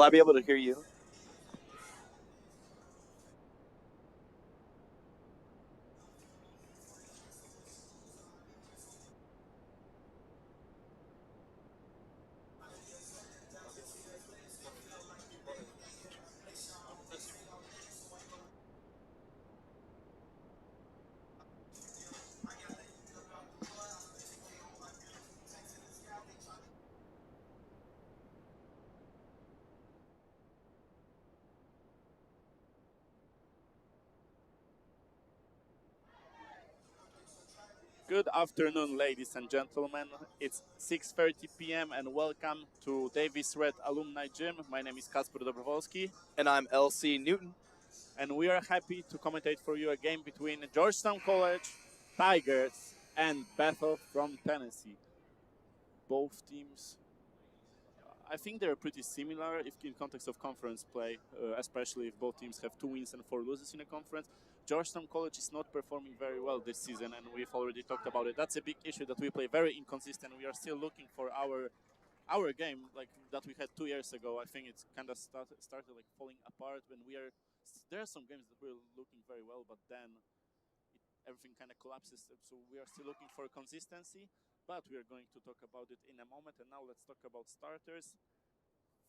Will I be able to hear you? Good afternoon, ladies and gentlemen. It's 6:30 p.m. and welcome to Davis Red Alumni Gym. My name is Kasper Dobrowolski, And I'm LC Newton. and we are happy to commentate for you a game between Georgetown College Tigers and Bethel from Tennessee. Both teams, I think they're pretty similar if in context of conference play, especially if both teams have 2 wins and 4 losses in a conference. Georgetown College is not performing very well this season, and we've already talked about it. That's a big issue that we play very inconsistent. We are still looking for our game like that we had 2 years ago. I think it's kind of started like falling apart when we are. There are some games that we're looking very well, but then everything kind of collapses. So we are still looking for consistency, but we are going to talk about it in a moment. And now let's talk about starters.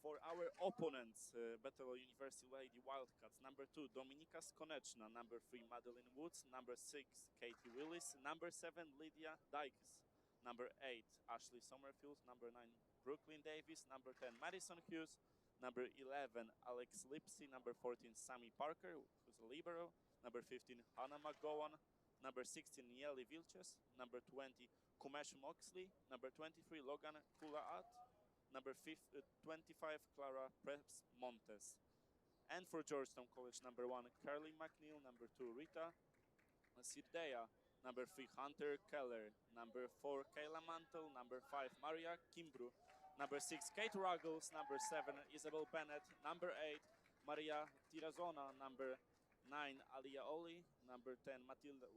For our opponents, Bethel University Lady Wildcats, number 2, Dominika Skoneczna, number 3, Madeline Woods, number 6, Katie Willis, number 7, Lydia Dykes, number 8, Ashley Sommerfield, number 9, Brooklyn Davis, number 10, Madison Hughes, number 11, Alex Lipsy, number 14, Sammy Parker, who's a libero, number 15, Hannah McGowan, number 16, Yeli Vilches, number 20, Kumesh Moxley, number 23, Logan Kulaat, number 25, Clara Preps Montes. And for Georgetown College, number 1, Carly McNeil, number 2, Rita Sirdea, number 3, Hunter Keller, number 4, Kayla Mantle, number 5, Maria Kimbru, number 6, Kate Ruggles, number 7, Isabel Bennett, number 8, Maria Tirazona, number 9, Alia Oli, number 10, Matilda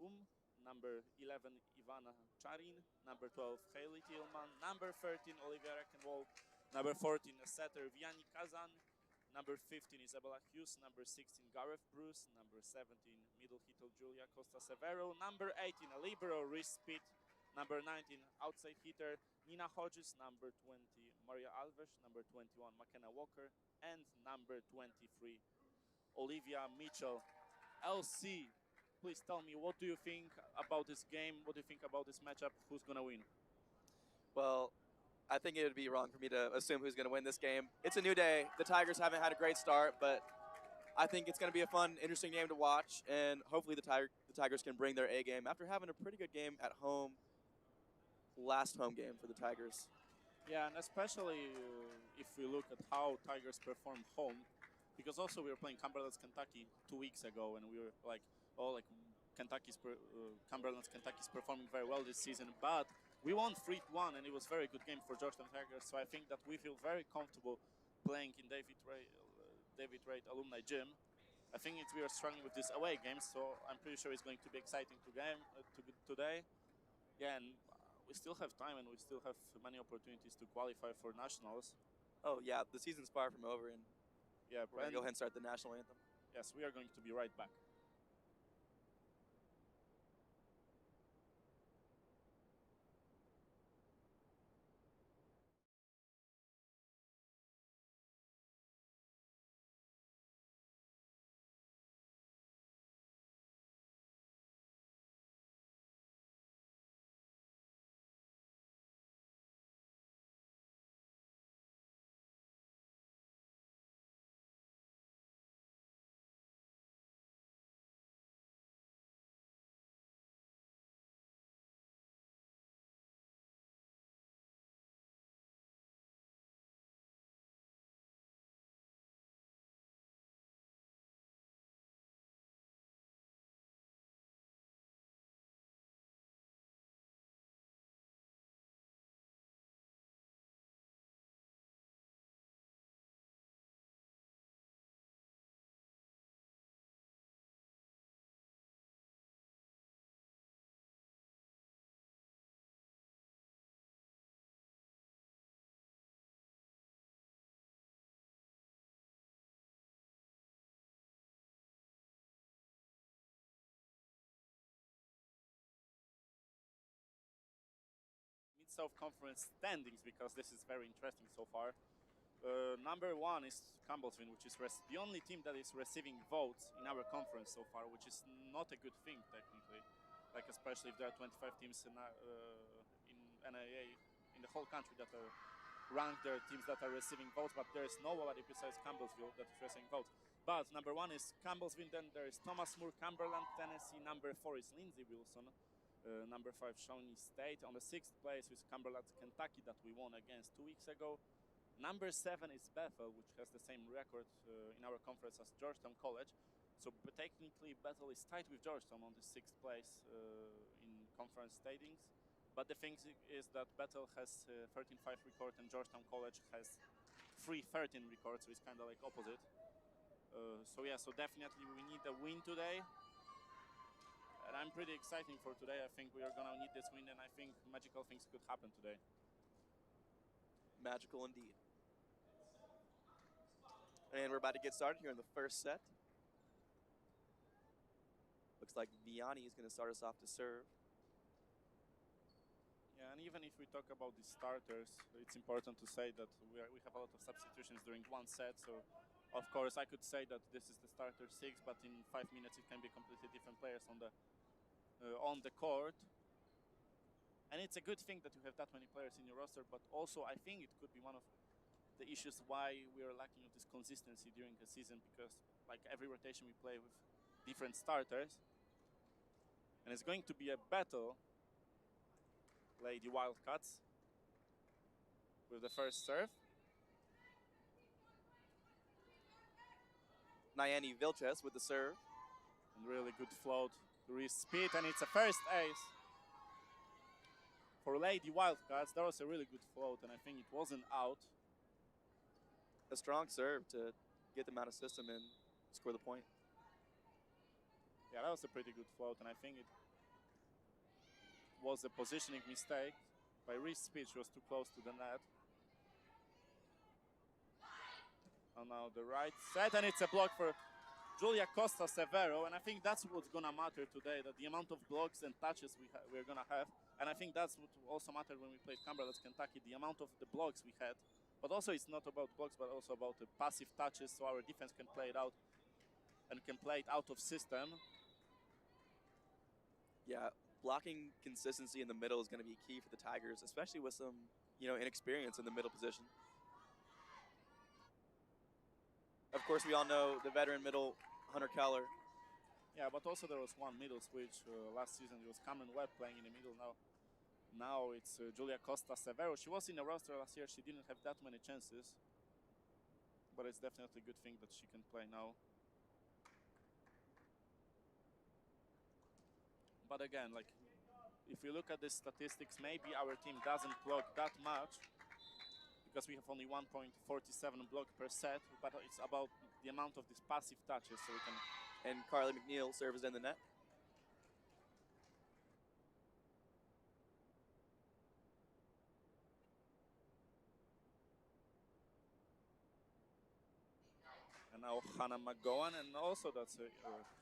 number 11, Ivana Charin, number 12, Hailey Tillman, number 13, Olivia Reckenwald, number 14, setter Vianney Kazan, number 15, Isabella Hughes, number 16, Gareth Bruce, number 17, middle hitter Julia Costa Severo, number 18, a libero Reese Pitt, number 19, outside hitter Nina Hodges, number 20, Maria Alves, number 21, McKenna Walker, and number 23, Olivia Mitchell. LC, please tell me, what do you think about this game? What do you think about this matchup? Who's going to win? Well, I think it would be wrong for me to assume who's going to win this game. It's a new day. The Tigers haven't had a great start, but I think it's going to be a fun, interesting game to watch, and hopefully the Tigers can bring their A game after having a pretty good game at home, last home game for the Tigers. Yeah, and especially if we look at how Tigers perform home, because also we were playing Cumberland's Kentucky 2 weeks ago, and we were like, oh, like Cumberland's Kentucky's performing very well this season, but we won 3-1, and it was a very good game for Georgetown Tigers. So I think that we feel very comfortable playing in David Wright Alumni Gym. I think we are struggling with these away games, so I'm pretty sure it's going to be exciting today. Yeah, and we still have time, and we still have many opportunities to qualify for nationals. Oh, yeah, the season's far from over, and Yeah, we're going to go ahead and start the national anthem. Yes, we are going to be right back. South Conference standings because this is very interesting so far. Number 1 is Campbellsville, which is the only team that is receiving votes in our conference so far, which is not a good thing technically. Like especially if there are 25 teams in NAA in the whole country that are ranked, there are teams that are receiving votes, but there is nobody besides Campbellsville that is receiving votes. But number 1 is Campbellsville, then there is Thomas More, Cumberland, Tennessee. Number 4 is Lindsey Wilson. Number 5, Shawnee State. On the 6th place is Cumberland, Kentucky, that we won against 2 weeks ago. Number 7 is Bethel, which has the same record in our conference as Georgetown College. So technically, Bethel is tied with Georgetown on the 6th place in conference standings. But the thing is that Bethel has 13-5 record and Georgetown College has 3-13 record, so it's kind of like opposite. So yeah, so definitely we need a win today. And I'm pretty excited for today. I think we are going to need this win, and I think magical things could happen today. Magical indeed. And we're about to get started here in the first set. Looks like Vianney is going to start us off to serve. Yeah, and even if we talk about the starters, it's important to say that we have a lot of substitutions during one set. So, of course, I could say that this is the starter 6, but in 5 minutes it can be completely different players on the court. And it's a good thing that you have that many players in your roster, but also I think it could be one of the issues why we are lacking of this consistency during the season, because like every rotation we play with different starters. And it's going to be a battle. Lady Wildcats with the first serve. Nayani Vilches with the serve. And really good float to wrist speed, and it's a first ace. For Lady Wildcats, that was a really good float, and I think it wasn't out. A strong serve to get them out of system and score the point. Yeah, that was a pretty good float, and I think it was a positioning mistake. By wrist speed, she was too close to the net. And now the right set, and it's a block for Julia Costa Severo, and I think that's what's gonna matter today, that the amount of blocks and touches we're gonna have. And I think that's what also mattered when we played Cumberland, Kentucky, the amount of the blocks we had. But also it's not about blocks, but also about the passive touches, so our defense can play it out and can play it out of system. Yeah, blocking consistency in the middle is going to be key for the Tigers, especially with some, inexperience in the middle position. Of course, we all know the veteran middle, Hunter Keller. Yeah, but also there was one middle switch. Last season it was Cameron Webb playing in the middle. Now it's Julia Costa Severo. She was in the roster last year. She didn't have that many chances. But it's definitely a good thing that she can play now. But again, like, if you look at the statistics, maybe our team doesn't block that much because we have only 1.47 block per set, but it's about the amount of these passive touches, so we can. And Carly McNeil serves in the net. And now Hannah McGowan, and also that's a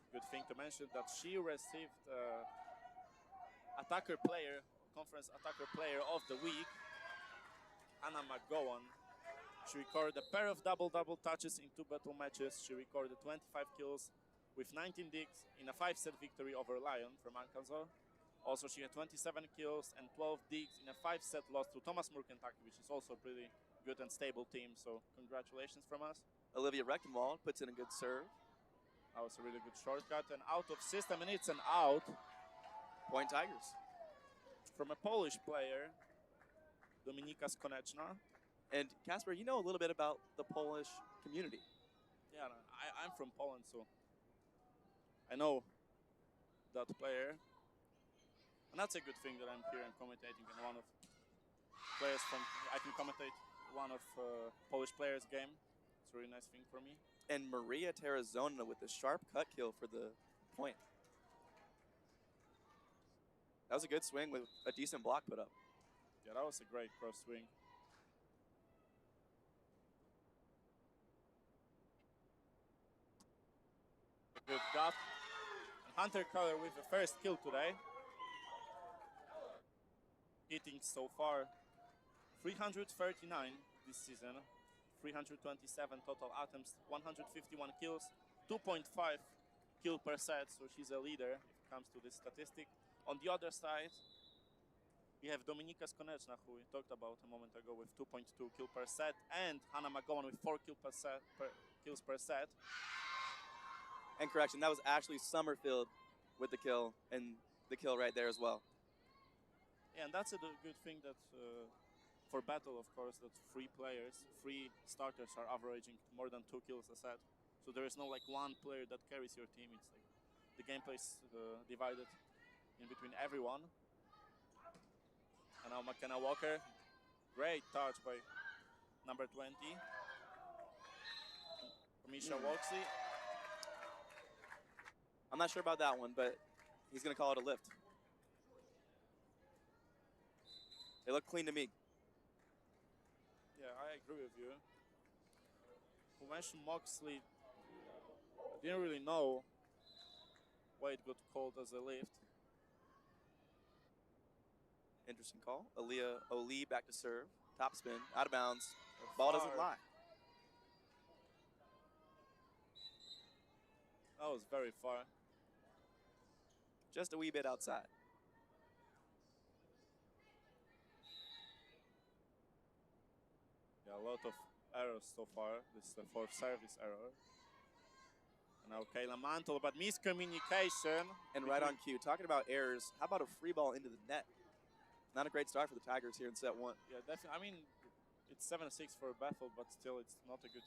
good thing to mention that she received conference attacker player of the week. Hannah McGowan. She recorded a pair of double-double touches in 2 battle matches. She recorded 25 kills with 19 digs in a 5-set victory over Lyon from Arkansas. Also, she had 27 kills and 12 digs in a 5-set loss to Thomas More, Kentucky, which is also a pretty good and stable team. So congratulations from us. Olivia Rechtenwald puts in a good serve. That was a really good shortcut and out of system, and it's an out. Point Tigers. From a Polish player, Dominika Skoneczna. And Kasper, you know a little bit about the Polish community. Yeah, I'm from Poland, so I know that player. And that's a good thing that I'm here and commentating on one of players I can commentate one of Polish players' game. It's a really nice thing for me. And Maria Tarazona with the sharp cut kill for the point. That was a good swing with a decent block put up. Yeah, that was a great cross swing. Good gut. And Hunter Keller with the first kill today. hitting so far. 339 this season, 327 total attempts, 151 kills, 2.5 kill per set, so she's a leader if it comes to this statistic. On the other side, we have Dominika Skoneczna, who we talked about a moment ago, with 2.2 kill per set, and Hannah McGowan with 4 kills per set. And correction, that was actually Summerfield with the kill, and the kill right there as well. Yeah, and that's a good thing that for Bethel, of course, that three starters are averaging more than 2 kills a set. So there is no like one player that carries your team. It's like the gameplay is divided in between everyone. And now McKenna Walker, great touch by number 20, Misha Walksy. I'm not sure about that one, but he's going to call it a lift. They look clean to me. Yeah, I agree with you. Who mentioned Moxley, I didn't really know why it got called as a lift. Interesting call. Aaliyah Oli back to serve. Top spin, out of bounds. Ball doesn't lie. That was very far. Just a wee bit outside. Yeah, a lot of errors so far. This is the fourth service error. And now Kayla Mantle, but miscommunication. And right on cue, talking about errors, how about a free ball into the net? Not a great start for the Tigers here in set one. Yeah, definitely. I mean, it's 7-6 for Bethel, but still it's not a good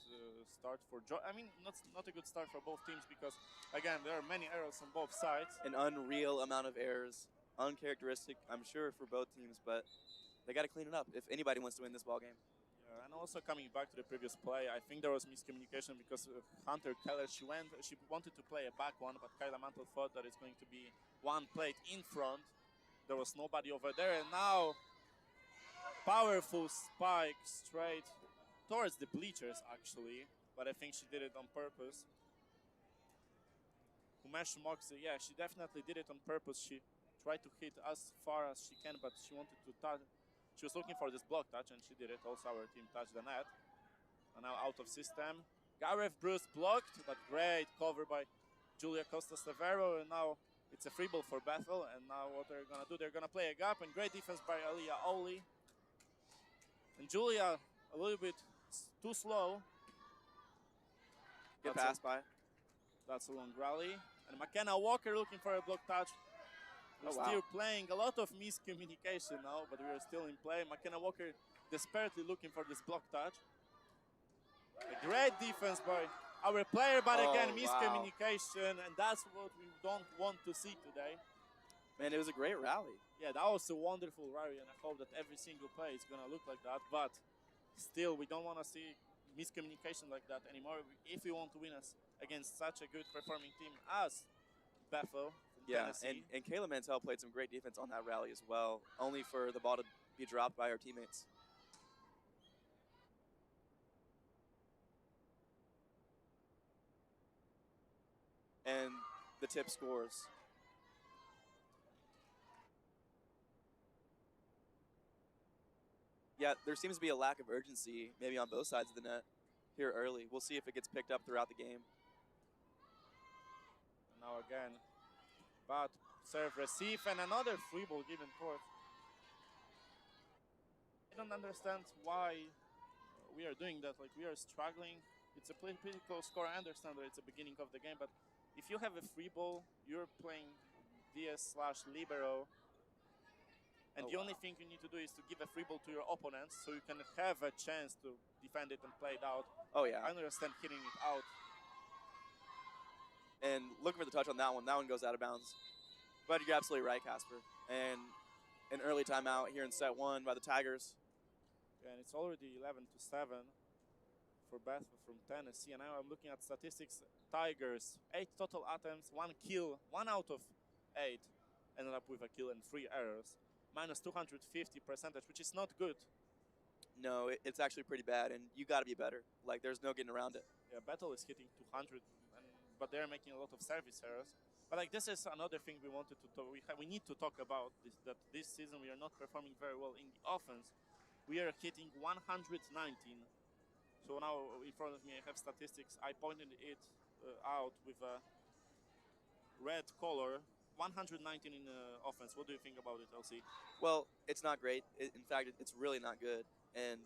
start for not a good start for both teams because, again, there are many errors on both sides. An unreal amount of errors, uncharacteristic, I'm sure, for both teams, but they got to clean it up if anybody wants to win this ball game. Yeah, and also coming back to the previous play, I think there was miscommunication because Hunter Keller, she wanted to play a back one, but Kyla Mantle thought that it's going to be one plate in front. There was nobody over there, and now powerful spike straight towards the bleachers, actually, but I think she did it on purpose. Umesh Moxley, yeah, she definitely did it on purpose. She tried to hit as far as she can, but she wanted to touch. She was looking for this block touch, and she did it. Also, our team touched the net. And now out of system. Gareth Bruce blocked, but great cover by Julia Costa-Severo, and now it's a free ball for Bethel, and now what they're going to do, they're going to play a gap, and great defense by Aliyah Oli. And Julia, a little bit too slow. Get passed by. That's a long rally. And McKenna Walker looking for a block touch. We're still playing, a lot of miscommunication now, but we are still in play. McKenna Walker desperately looking for this block touch. A great defense by our player, but again, miscommunication, and that's what we don't want to see today. Man, it was a great rally. Yeah, that was a wonderful rally, and I hope that every single play is going to look like that, but still, we don't want to see miscommunication like that anymore if we want to win us against such a good performing team as Bethel. Yeah, and Kayla Mantell played some great defense on that rally as well, only for the ball to be dropped by our teammates. And the tip scores. Yeah, there seems to be a lack of urgency, maybe on both sides of the net here early. We'll see if it gets picked up throughout the game. And now again, but serve, receive, and another free ball given forth. I don't understand why we are doing that. Like, we are struggling. It's a pretty close score. I understand that it's the beginning of the game, but if you have a free ball, you're playing DS/libero, and the only thing you need to do is to give a free ball to your opponents so you can have a chance to defend it and play it out. Oh, yeah. I understand hitting it out. And looking for the touch on that one. That one goes out of bounds. But you're absolutely right, Casper. And an early timeout here in set one by the Tigers. Yeah, and it's already 11-7 for Bethel from Tennessee. And now I'm looking at statistics. Tigers, 8 total attempts, 1 kill, 1 out of 8 ended up with a kill and 3 errors. Minus 250 percentage, which is not good. No, it's actually pretty bad, and you got to be better. Like, there's no getting around it. Yeah, Bethel is hitting 200, but they're making a lot of service errors. But like this is another thing we wanted to talk. We need to talk about this. That this season we are not performing very well in the offense. We are hitting 119. So now in front of me I have statistics. I pointed it out with a red color. 119 in offense. What do you think about it, LC? Well, it's not great. In fact, it's really not good. And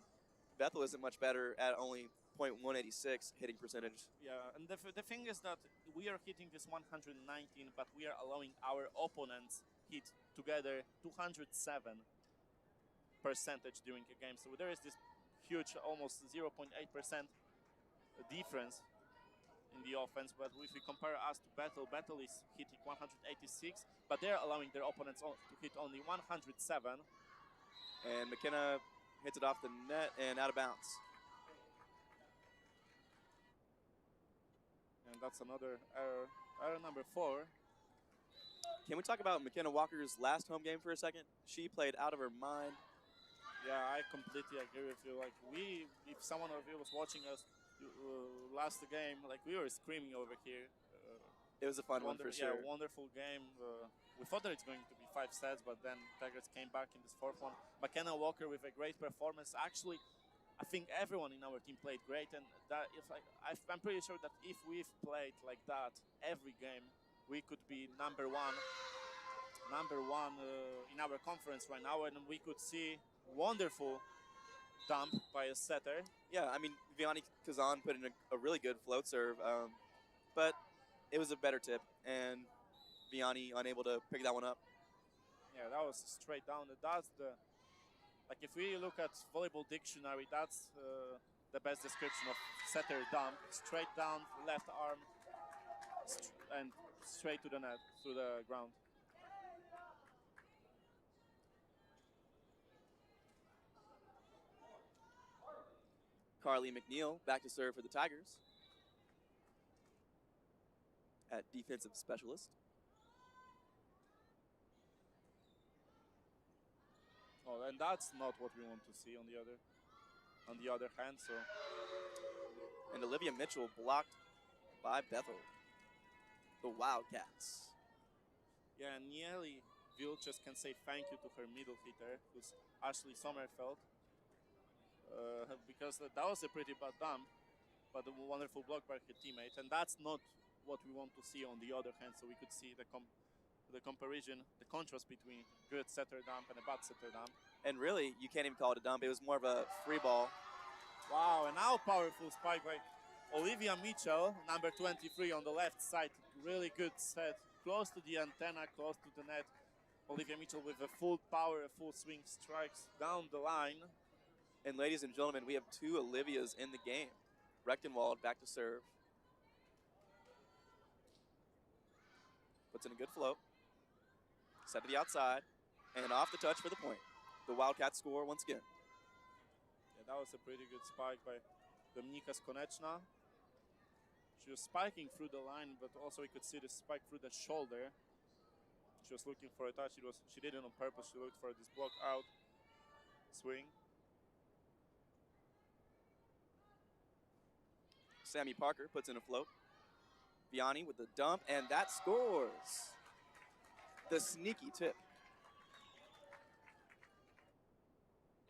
Bethel isn't much better at only .186 hitting percentage. Yeah, and the thing is that we are hitting this 119, but we are allowing our opponents hit together 207 percentage during a game. So there is this huge, almost 0.8% difference in the offense. But if we compare us to Bethel, Bethel is hitting 186, but they're allowing their opponents to hit only 107. And McKenna hits it off the net and out of bounds. And that's another error. Error number 4. Can we talk about McKenna Walker's last home game for a second? She played out of her mind. Yeah, I completely agree with you. Like if someone of you was watching us last game, like we were screaming over here. It was a fun one for sure. Yeah, wonderful game. We thought that it's going to be 5 sets, but then Tigers came back in this 4th one. McKenna Walker with a great performance. Actually, I think everyone in our team played great, and that I'm pretty sure that if we've played like that every game, we could be number one in our conference right now, and we could see wonderful dump by a setter. Yeah, I mean, Vianney Kazan put in a really good float serve, but it was a better tip, and Vianney unable to pick that one up. Yeah, that was straight down. That's like if we look at volleyball dictionary, that's the best description of setter dump. Straight down, left arm, and straight to the net, to the ground. Carly McNeil back to serve for the Tigers at defensive specialist. Oh, and that's not what we want to see on the other hand. So, and Olivia Mitchell blocked by Bethel, the Wildcats. Yeah, Nieli Vilches can say thank you to her middle hitter, who's Ashley Sommerfeld, because that was a pretty bad dump, but a wonderful block by her teammate, and that's not what we want to see on the other hand. So we could see the comparison, the contrast between good setter dump and a bad setter dump. And really, you can't even call it a dump. It was more of a free ball. Wow, and now powerful spike by Olivia Mitchell, number 23 on the left side. Really good set, close to the antenna, close to the net. Olivia Mitchell with a full power, a full swing strikes down the line. And ladies and gentlemen, we have 2 Olivias in the game. Rechtenwald back to serve. Puts in a good float. Set to the outside, and off the touch for the point. The Wildcats score once again. Yeah, that was a pretty good spike by Dominika Skoneczna. She was spiking through the line, but also we could see the spike through the shoulder. She was looking for a touch. She did it on purpose. She looked for this block out swing. Sammy Parker puts in a float. Vianney with the dump, and that scores. The sneaky tip.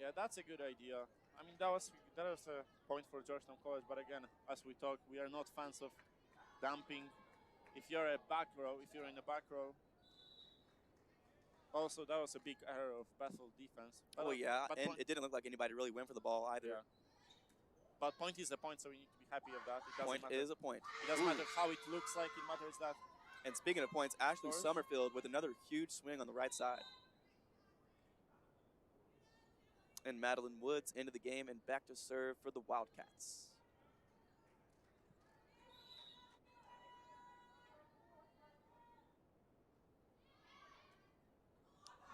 Yeah, that's a good idea. I mean, that was a point for Georgetown College, but again, as we talk, we are not fans of dumping. If you're in the back row. Also, that was a big error of Bethel defense. But, and it didn't look like anybody really went for the ball either. Yeah. But point is a point, so we need to be happy of that. It doesn't point matter. Is a point. It doesn't matter how it looks like, it matters that. And speaking of points, Ashley Summerfield with another huge swing on the right side. And Madeline Woods into the game and back to serve for the Wildcats.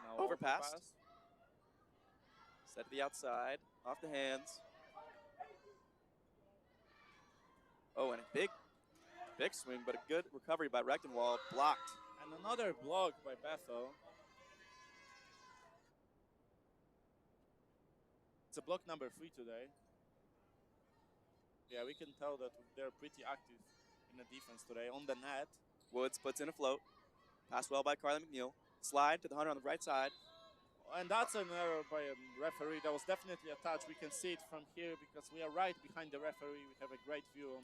Now overpass. Set to the outside, off the hands. Oh, and a big swing, but a good recovery by Rechtenwald, blocked. And another block by Bethel. It's a block number 3 today. Yeah, we can tell that they're pretty active in the defense today on the net. Woods puts in a float. Passed well by Carly McNeil. Slide to the Hunter on the right side. And that's an error by a referee. That was definitely a touch. We can see it from here because we are right behind the referee. We have a great view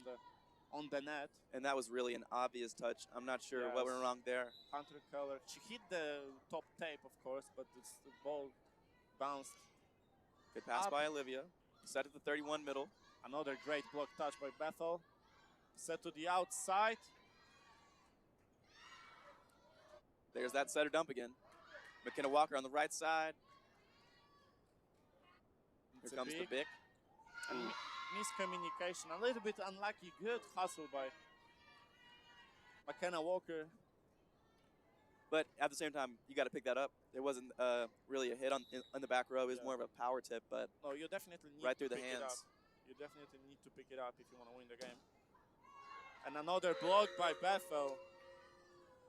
on the net. And that was really an obvious touch. I'm not sure what went wrong there. Hunter Keller. She hit the top tape, of course, but the ball bounced. Good pass by Olivia. Set at the 31 middle. Another great block touch by Bethel. Set to the outside. There's that setter dump again. McKenna Walker on the right side. Here comes the Bic. And miscommunication. A little bit unlucky. Good hustle by McKenna Walker. But at the same time, you got to pick that up. There wasn't really a hit on the back row. It was more of a power tip, but no, you definitely need right through to the pick it up. hands. You definitely need to pick it up if you want to win the game. And another block by Bethel.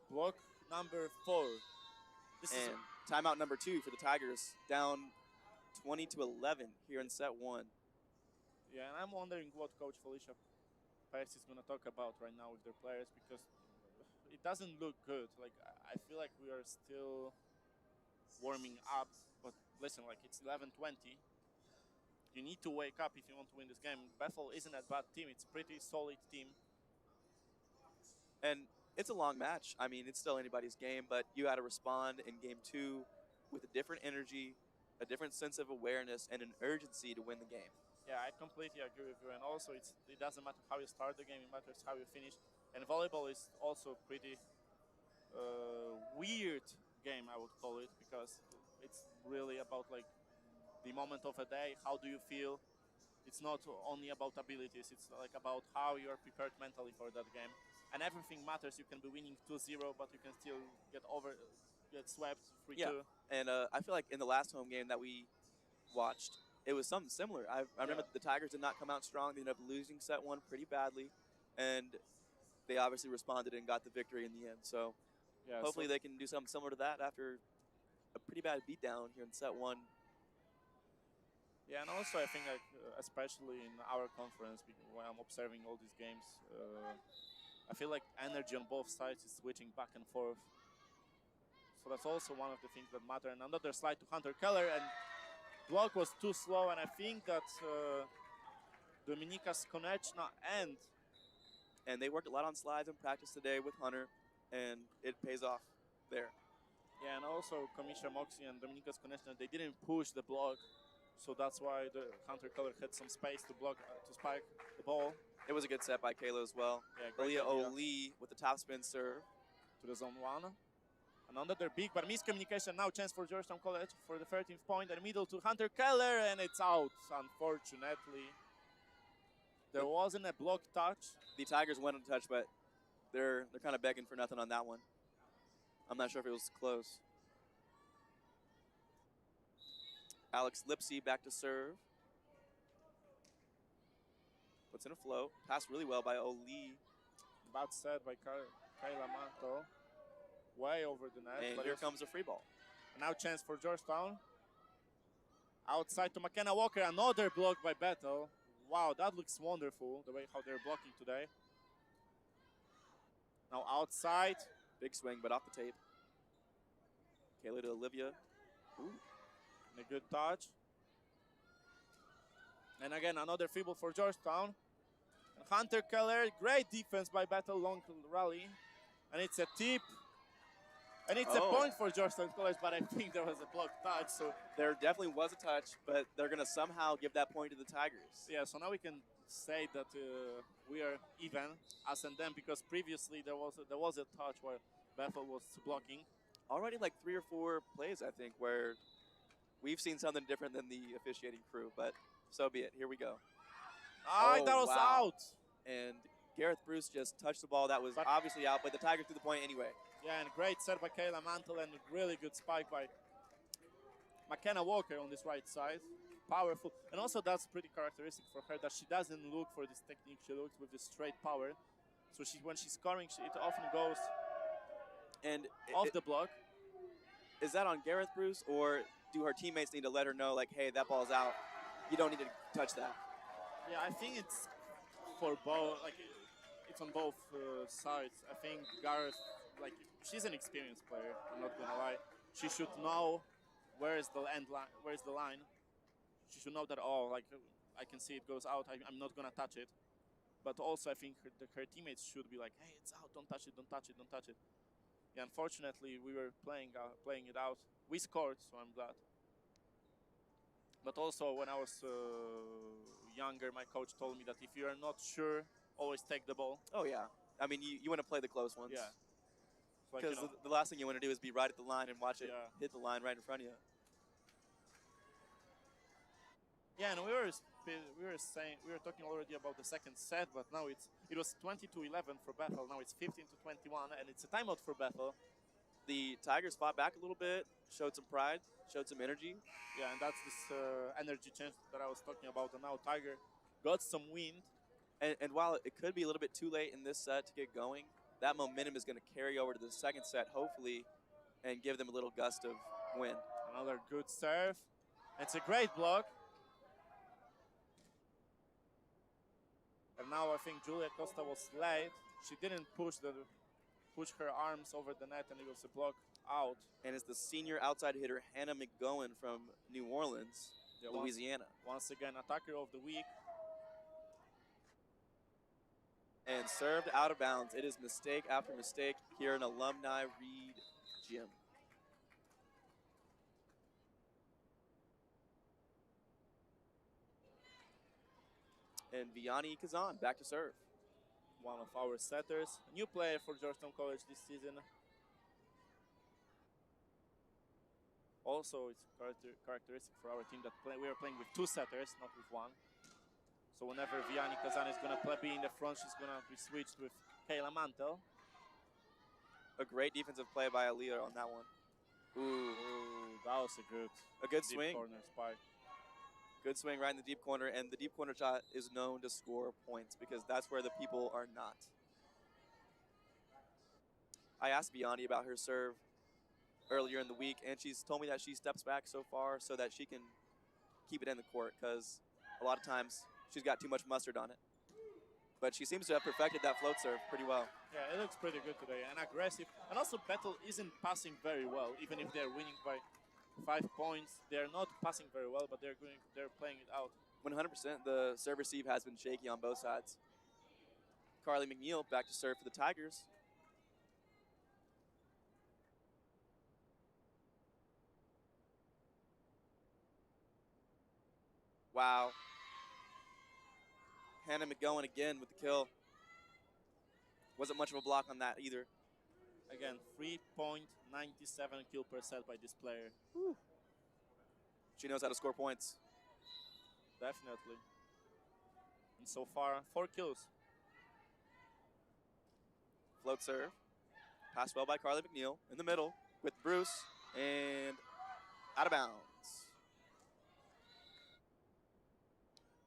Block number 4. And timeout number 2 for the Tigers, down 20-11 here in set 1. Yeah, and I'm wondering what Coach Felicia Pace is going to talk about right now with their players, because it doesn't look good. Like, I feel like we are still warming up. But listen, like, it's 11:20. You need to wake up if you want to win this game. Bethel isn't a bad team. It's a pretty solid team. And it's a long match. I mean, it's still anybody's game, but you got to respond in game 2 with a different energy, a different sense of awareness, and an urgency to win the game. Yeah, I completely agree with you. And also, it doesn't matter how you start the game, it matters how you finish. And volleyball is also pretty weird game, I would call it, because it's really about like the moment of a day. How do you feel? It's not only about abilities. It's like about how you are prepared mentally for that game. And everything matters. You can be winning 2-0, but you can still get swept 3-2. Yeah, and I feel like in the last home game that we watched, it was something similar. I remember the Tigers did not come out strong. They ended up losing set 1 pretty badly, and they obviously responded and got the victory in the end. So hopefully they can do something similar to that after a pretty bad beatdown here in set 1. Yeah, and also I think, like, especially in our conference, when I'm observing all these games, I feel like energy on both sides is switching back and forth. So that's also one of the things that matter. And another slide to Hunter Keller, and block was too slow. And I think that Dominika Skoneczna and they worked a lot on slides in practice today with Hunter, and it pays off there. Yeah, and also Kamisha Moxie and Dominika Skoneczna, they didn't push the block. So that's why the Hunter Keller had some space to block, to spike the ball. It was a good set by Kayla as well. Yeah, Leah O'Lee with the top spin serve. To the zone 1. Another big, but miscommunication. Now chance for Georgetown College for the 13th point. And middle to Hunter Keller, and it's out, unfortunately. There wasn't a block touch. The Tigers went on touch, but they're kind of begging for nothing on that one. I'm not sure if it was close. Alex Lipsy back to serve. Puts in a float. Passed really well by O'Lee. Bad set by Kayla Manto. Way over the net. And here comes a free ball. Now chance for Georgetown. Outside to McKenna Walker. Another block by Bethel. Wow, that looks wonderful, the way how they're blocking today. Now outside. Big swing, but off the tape. Kayla to Olivia. Ooh. And a good touch. And again, another free ball for Georgetown. And Hunter Keller, great defense by Bethel, long rally. And it's a tip. And it's a point for Georgetown College, but I think there was a block touch. So there definitely was a touch, but they're going to somehow give that point to the Tigers. Yeah, so now we can say that we are even, us and them, because previously there was a touch where Bethel was blocking. Already like 3 or 4 plays, I think, where we've seen something different than the officiating crew, but so be it. Here we go. That was out. And Gareth Bruce just touched the ball. That was obviously out, but the Tigers threw the point anyway. Yeah, and great set by Kayla Mantle and really good spike by McKenna Walker on this right side. Powerful. And also that's pretty characteristic for her that she doesn't look for this technique. She looks with the straight power. So when she's scoring, it often goes off the block. Is that on Gareth Bruce, or do her teammates need to let her know, like, hey, that ball's out. You don't need to touch that? Yeah, I think it's for both. Like, it's on both sides. I think Gareth, like, she's an experienced player. I'm not gonna lie. She should know where is the end line, where is the line. She should know that, oh, like, I can see it goes out. I'm not gonna touch it. But also, I think her teammates should be like, hey, it's out. Don't touch it. Don't touch it. Don't touch it. Yeah, unfortunately, we were playing it out. We scored, so I'm glad. But also, when I was younger, my coach told me that if you are not sure, always take the ball. Oh, yeah. I mean, you want to play the close ones. Yeah. Because like, the last thing you want to do is be right at the line and watch it hit the line right in front of you. Yeah, and we were talking already about the second set, but now it was 22-11 for Bethel. Now it's 15-21, and it's a timeout for Bethel. The Tigers fought back a little bit, showed some pride, showed some energy. Yeah, and that's this energy change that I was talking about. And now Tiger got some wind. And while it could be a little bit too late in this set to get going, that momentum is going to carry over to the second set, hopefully, and give them a little gust of wind. Another good serve. It's a great block. And now I think Julia Costa was late. She didn't push her arms over the net, and it was a block out. And it's the senior outside hitter, Hannah McGowan from New Orleans, Louisiana. Once again, attacker of the week. And served out of bounds. It is mistake after mistake here in Alumni Reed Gym. And Vianney Kazan back to serve. One of our setters. A new player for Georgetown College this season. Also, it's characteristic for our team that we are playing with two setters, not with one. So whenever Vianney Kazan is going to be in the front, she's going to be switched with Kayla Mantel. A great defensive play by Aaliyah on that one. Ooh, that was a good swing. Corner spike. Good swing right in the deep corner, and the deep corner shot is known to score points because that's where the people are not. I asked Vianney about her serve earlier in the week, and she's told me that she steps back so far so that she can keep it in the court because a lot of times she's got too much mustard on it. But she seems to have perfected that float serve pretty well. Yeah, it looks pretty good today and aggressive. And also Bethel isn't passing very well, even if they're winning by 5 points. They're not passing very well, but they're playing it out. 100%. The serve receive has been shaky on both sides. Carly McNeil back to serve for the Tigers. Wow. Hannah McGowan again with the kill. Wasn't much of a block on that either. Again, 3.97 kill per set by this player. Whew. She knows how to score points. Definitely. And so far, 4 kills. Float serve. Passed well by Carly McNeil in the middle with Bruce and out of bounds.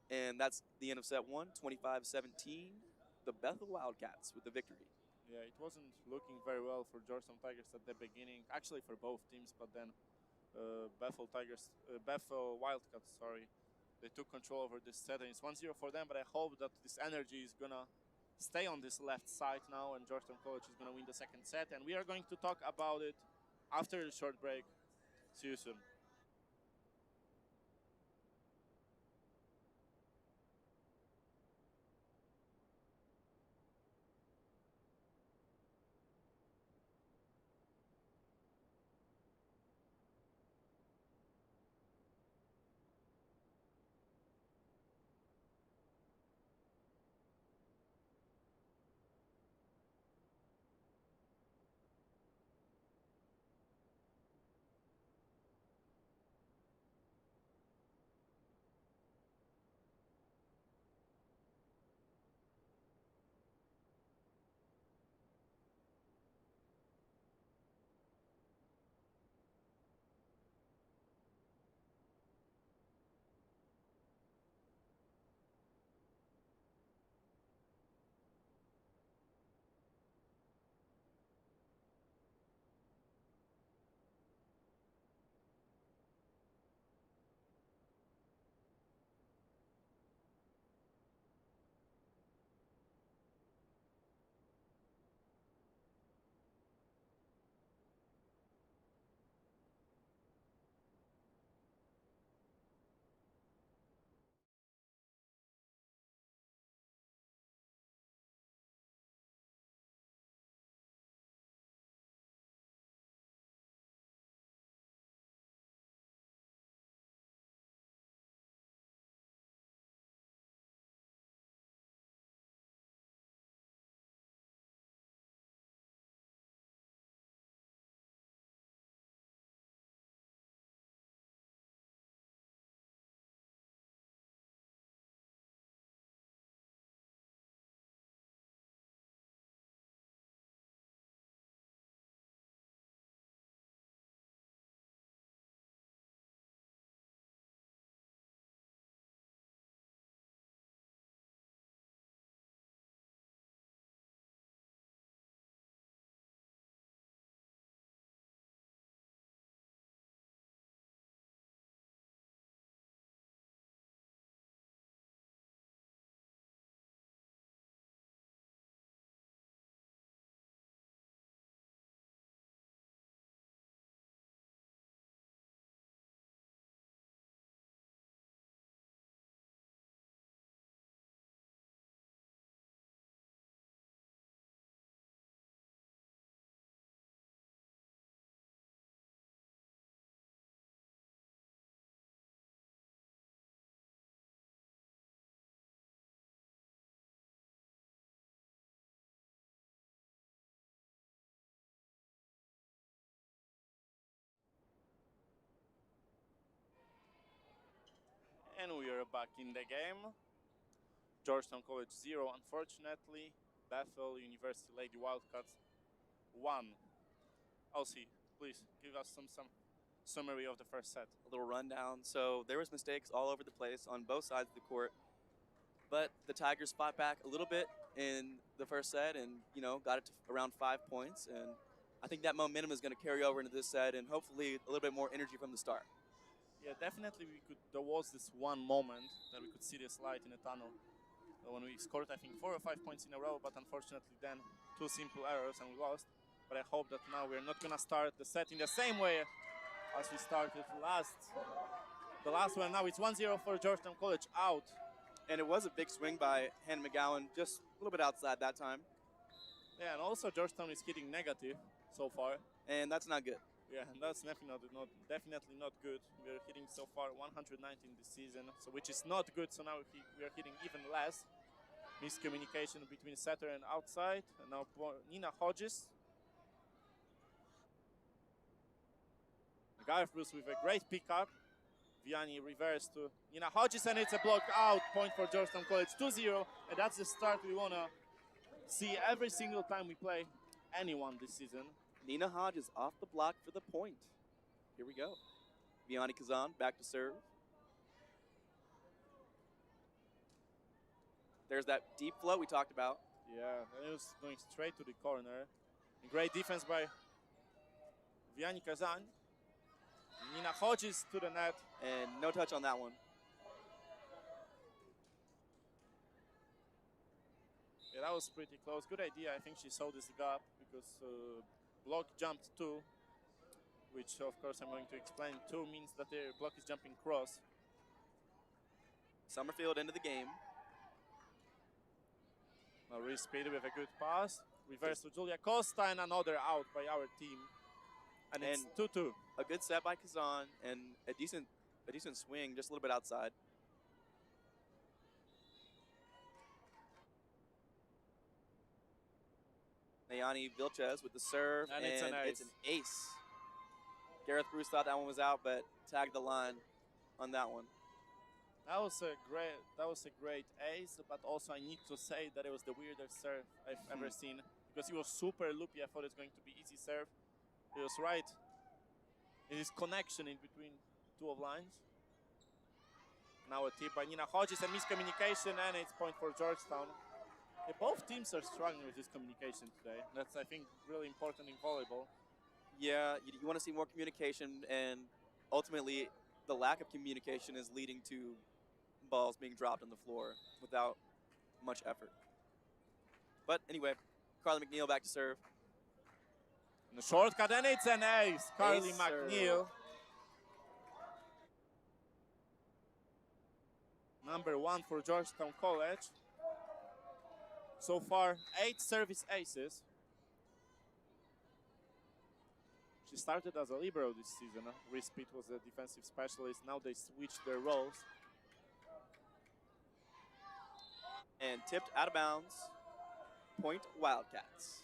And that's the end of set 1, 25-17. The Bethel Wildcats with the victory. Yeah, it wasn't looking very well for Georgetown Tigers at the beginning. Actually, for both teams, but then Bethel Wildcats, they took control over this set, and it's 1-0 for them. But I hope that this energy is gonna stay on this left side now, and Georgetown College is gonna win the second set. And we are going to talk about it after the short break. See you soon. And we are back in the game. Georgetown College 0, unfortunately. Bethel University Lady Wildcats 1. Elsie, please give us some summary of the first set. A little rundown. So there was mistakes all over the place on both sides of the court, but the Tigers fought back a little bit in the first set and, you know, got it to around 5 points. And I think that momentum is going to carry over into this set and hopefully a little bit more energy from the start. Yeah, definitely there was this one moment that we could see this light in the tunnel when we scored, I think, 4 or 5 points in a row, but unfortunately then 2 simple errors and we lost. But I hope that now we're not going to start the set in the same way as we started the last one. Now it's 1-0 for Georgetown College, out. And it was a big swing by Hannah McGowan, just a little bit outside that time. Yeah, and also Georgetown is hitting negative so far. And that's not good. Yeah, and that's definitely not good. We're hitting so far 119 this season, so which is not good. So now we are hitting even less. Miscommunication between setter and outside. And now Nina Hodges. Gareth Bruce with a great pickup. Vianney reverse to Nina Hodges, and it's a block out. Point for Georgetown College, 2-0. And that's the start we want to see every single time we play anyone this season. Nina Hodges off the block for the point. Here we go. Vianney Kazan back to serve. There's that deep float we talked about. Yeah, and it was going straight to the corner. Great defense by Vianney Kazan. Nina Hodges to the net. And no touch on that one. Yeah, that was pretty close. Good idea. I think she saw this gap because block jumped 2, which of course I'm going to explain. 2 means that the block is jumping cross. Summerfield into the game. Now Reese Speed with a good pass. Reverse to Julia Costa, and another out by our team. And it's 2-2. A good set by Kazan and a decent swing, just a little bit outside. Nayani Vilches with the serve, and it's an ace. Gareth Bruce thought that one was out, but tagged the line on that one. That was a great ace, but also I need to say that it was the weirdest serve I've ever seen because it was super loopy. I thought it was going to be easy serve. It was right. It is connection in between 2 of lines. Now a tip by Nina Hodges and miscommunication, and it's point for Georgetown. Yeah, both teams are struggling with this communication today. That's, I think, really important in volleyball. Yeah, you want to see more communication, and ultimately the lack of communication is leading to balls being dropped on the floor without much effort. But anyway, Carly McNeil back to serve. And the shortcut, and it's an ace. Carly McNeil. Number 1 for Georgetown College. So far, 8 service aces. She started as a libero this season. Reese Pitt was a defensive specialist. Now they switched their roles. And tipped out of bounds. Point Wildcats.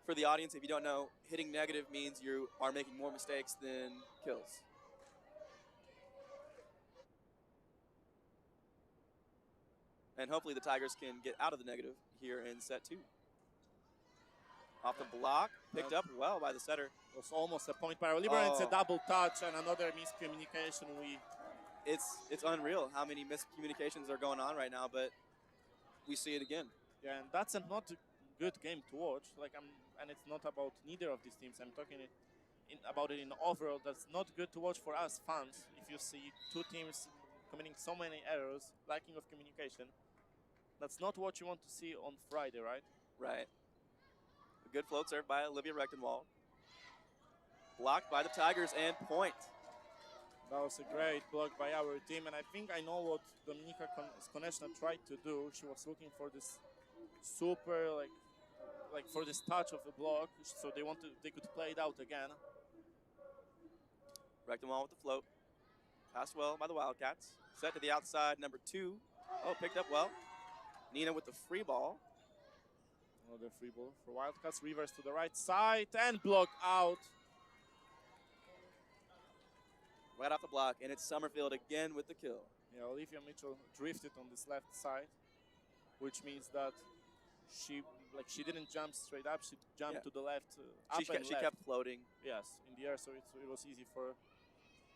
For the audience, if you don't know, hitting negative means you are making more mistakes than kills. And hopefully the Tigers can get out of the negative here in set 2. Off the block, picked up well by the setter. It was almost a point by our libero. It's a double touch and another miscommunication. It's unreal how many miscommunications are going on right now, but we see it again. Yeah, and that's not a good game to watch. And it's not about neither of these teams. I'm talking about it in overall. That's not good to watch for us fans. If you see 2 teams committing so many errors, lacking of communication, that's not what you want to see on Friday, right? Right. A good float serve by Olivia Rechtenwald. Blocked by the Tigers and point. That was a great block by our team, and I think I know what Dominika Konechna tried to do. She was looking for this super, like for this touch of the block, so they could play it out again. Rechtenwald with the float. Passed well by the Wildcats. Set to the outside, number 2. Oh, picked up well. Nina with the free ball. Another free ball for Wildcats. Reverse to the right side and block out. Right off the block, and it's Summerfield again with the kill. Yeah, Olivia Mitchell drifted on this left side, which means that she didn't jump straight up. She jumped to the left, up and left. She kept floating. Yes, in the air, so it was easy for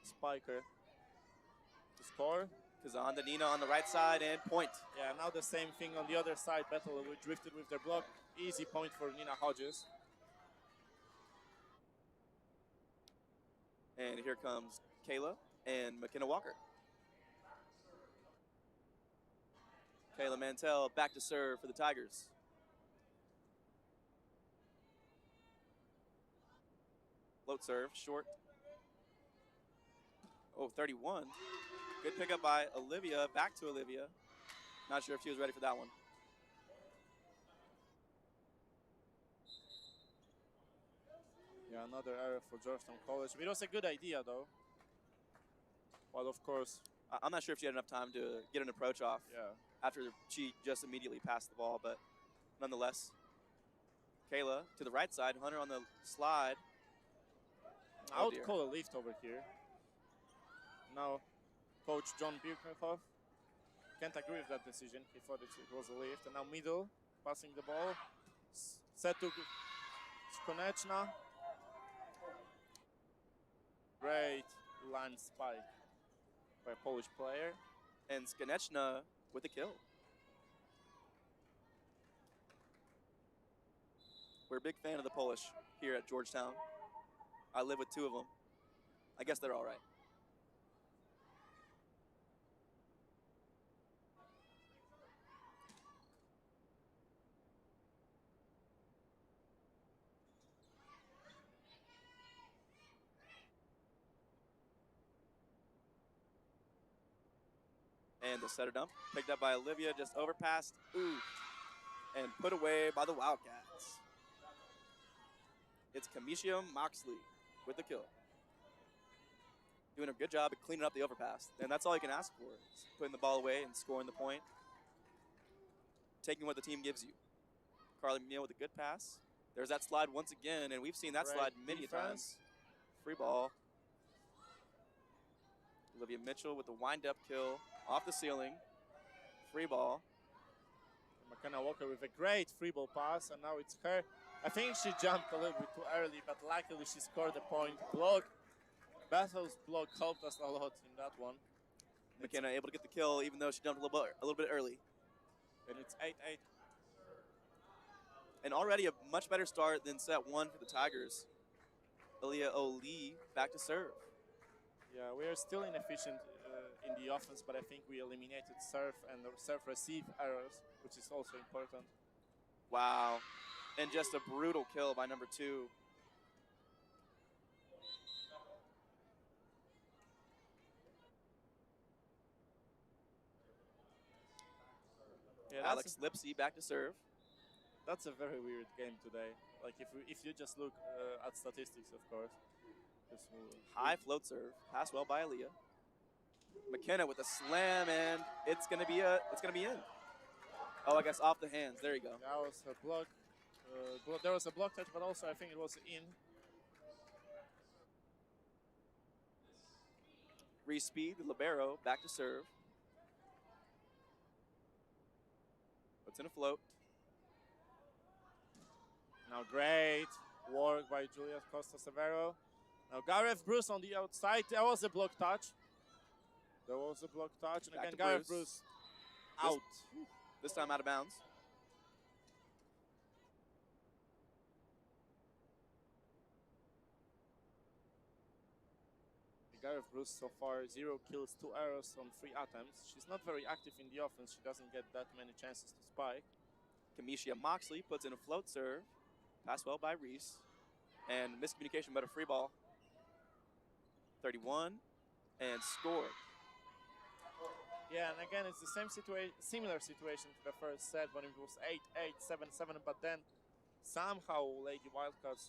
Spiker to score. Kazan to Nina on the right side and point. Yeah, now the same thing on the other side. Bethel drifted with their block. Easy point for Nina Hodges. And here comes Kayla and McKenna Walker. Kayla Mantell back to serve for the Tigers. Float serve, short. Oh, 31. Good pickup by Olivia, back to Olivia. Not sure if she was ready for that one. Yeah, another error for Georgetown College. It was a good idea, though. Well, of course. I'm not sure if she had enough time to get an approach off after she just immediately passed the ball, but nonetheless. Kayla to the right side, Hunter on the slide. I would call a lift over here. Now, Coach John Birkenhoff can't agree with that decision. He thought it was a lift. And now middle, passing the ball. Set to Skoneczna. Great line spike by a Polish player. And Skoneczna with the kill. We're a big fan of the Polish here at Georgetown. I live with two of them. I guess they're all right. And the setter dump, picked up by Olivia, just overpassed, and put away by the Wildcats. It's Kamisha Moxley with the kill. Doing a good job of cleaning up the overpass, and that's all you can ask for, is putting the ball away and scoring the point. Taking what the team gives you. Carly McNeil with a good pass. There's that slide once again, and we've seen that slide many times. Free ball. Olivia Mitchell with the wind-up kill off the ceiling. Free ball. McKenna Walker with a great free ball pass, and now it's her. I think she jumped a little bit too early, but luckily she scored the point. Block. Bethel's block helped us a lot in that one. McKenna able to get the kill, even though she jumped a little bit early. And it's 8-8. And already a much better start than set one for the Tigers. Ilya O'Lee back to serve. Yeah, we are still inefficient in the offense, but I think we eliminated serve and serve-receive errors, which is also important. Wow. And just a brutal kill by number 2. Yeah, Alex Lipsy back to serve. That's a very weird game today. Like if you just look at statistics, of course. High float serve, pass well by Aaliyah. McKenna with a slam, and it's gonna be in. Oh, I guess off the hands. There you go. That was a block. There was a block touch, but also I think it was in. Re-speed, the libero, back to serve. Puts in a float. Now great work by Julia Costa Severo. Now Gareth Bruce on the outside. There was a block touch. And back again Gareth Bruce out. This time out of bounds. Gareth Bruce so far 0 kills, 2 errors on 3 attempts. She's not very active in the offense. She doesn't get that many chances to spike. Kamisha Moxley puts in a float serve. Pass well by Reese. And miscommunication, but a free ball. 31 and scored. Yeah, and again, it's the same similar situation to the first set when it was 8-8, 7-7, but then somehow Lady Wildcats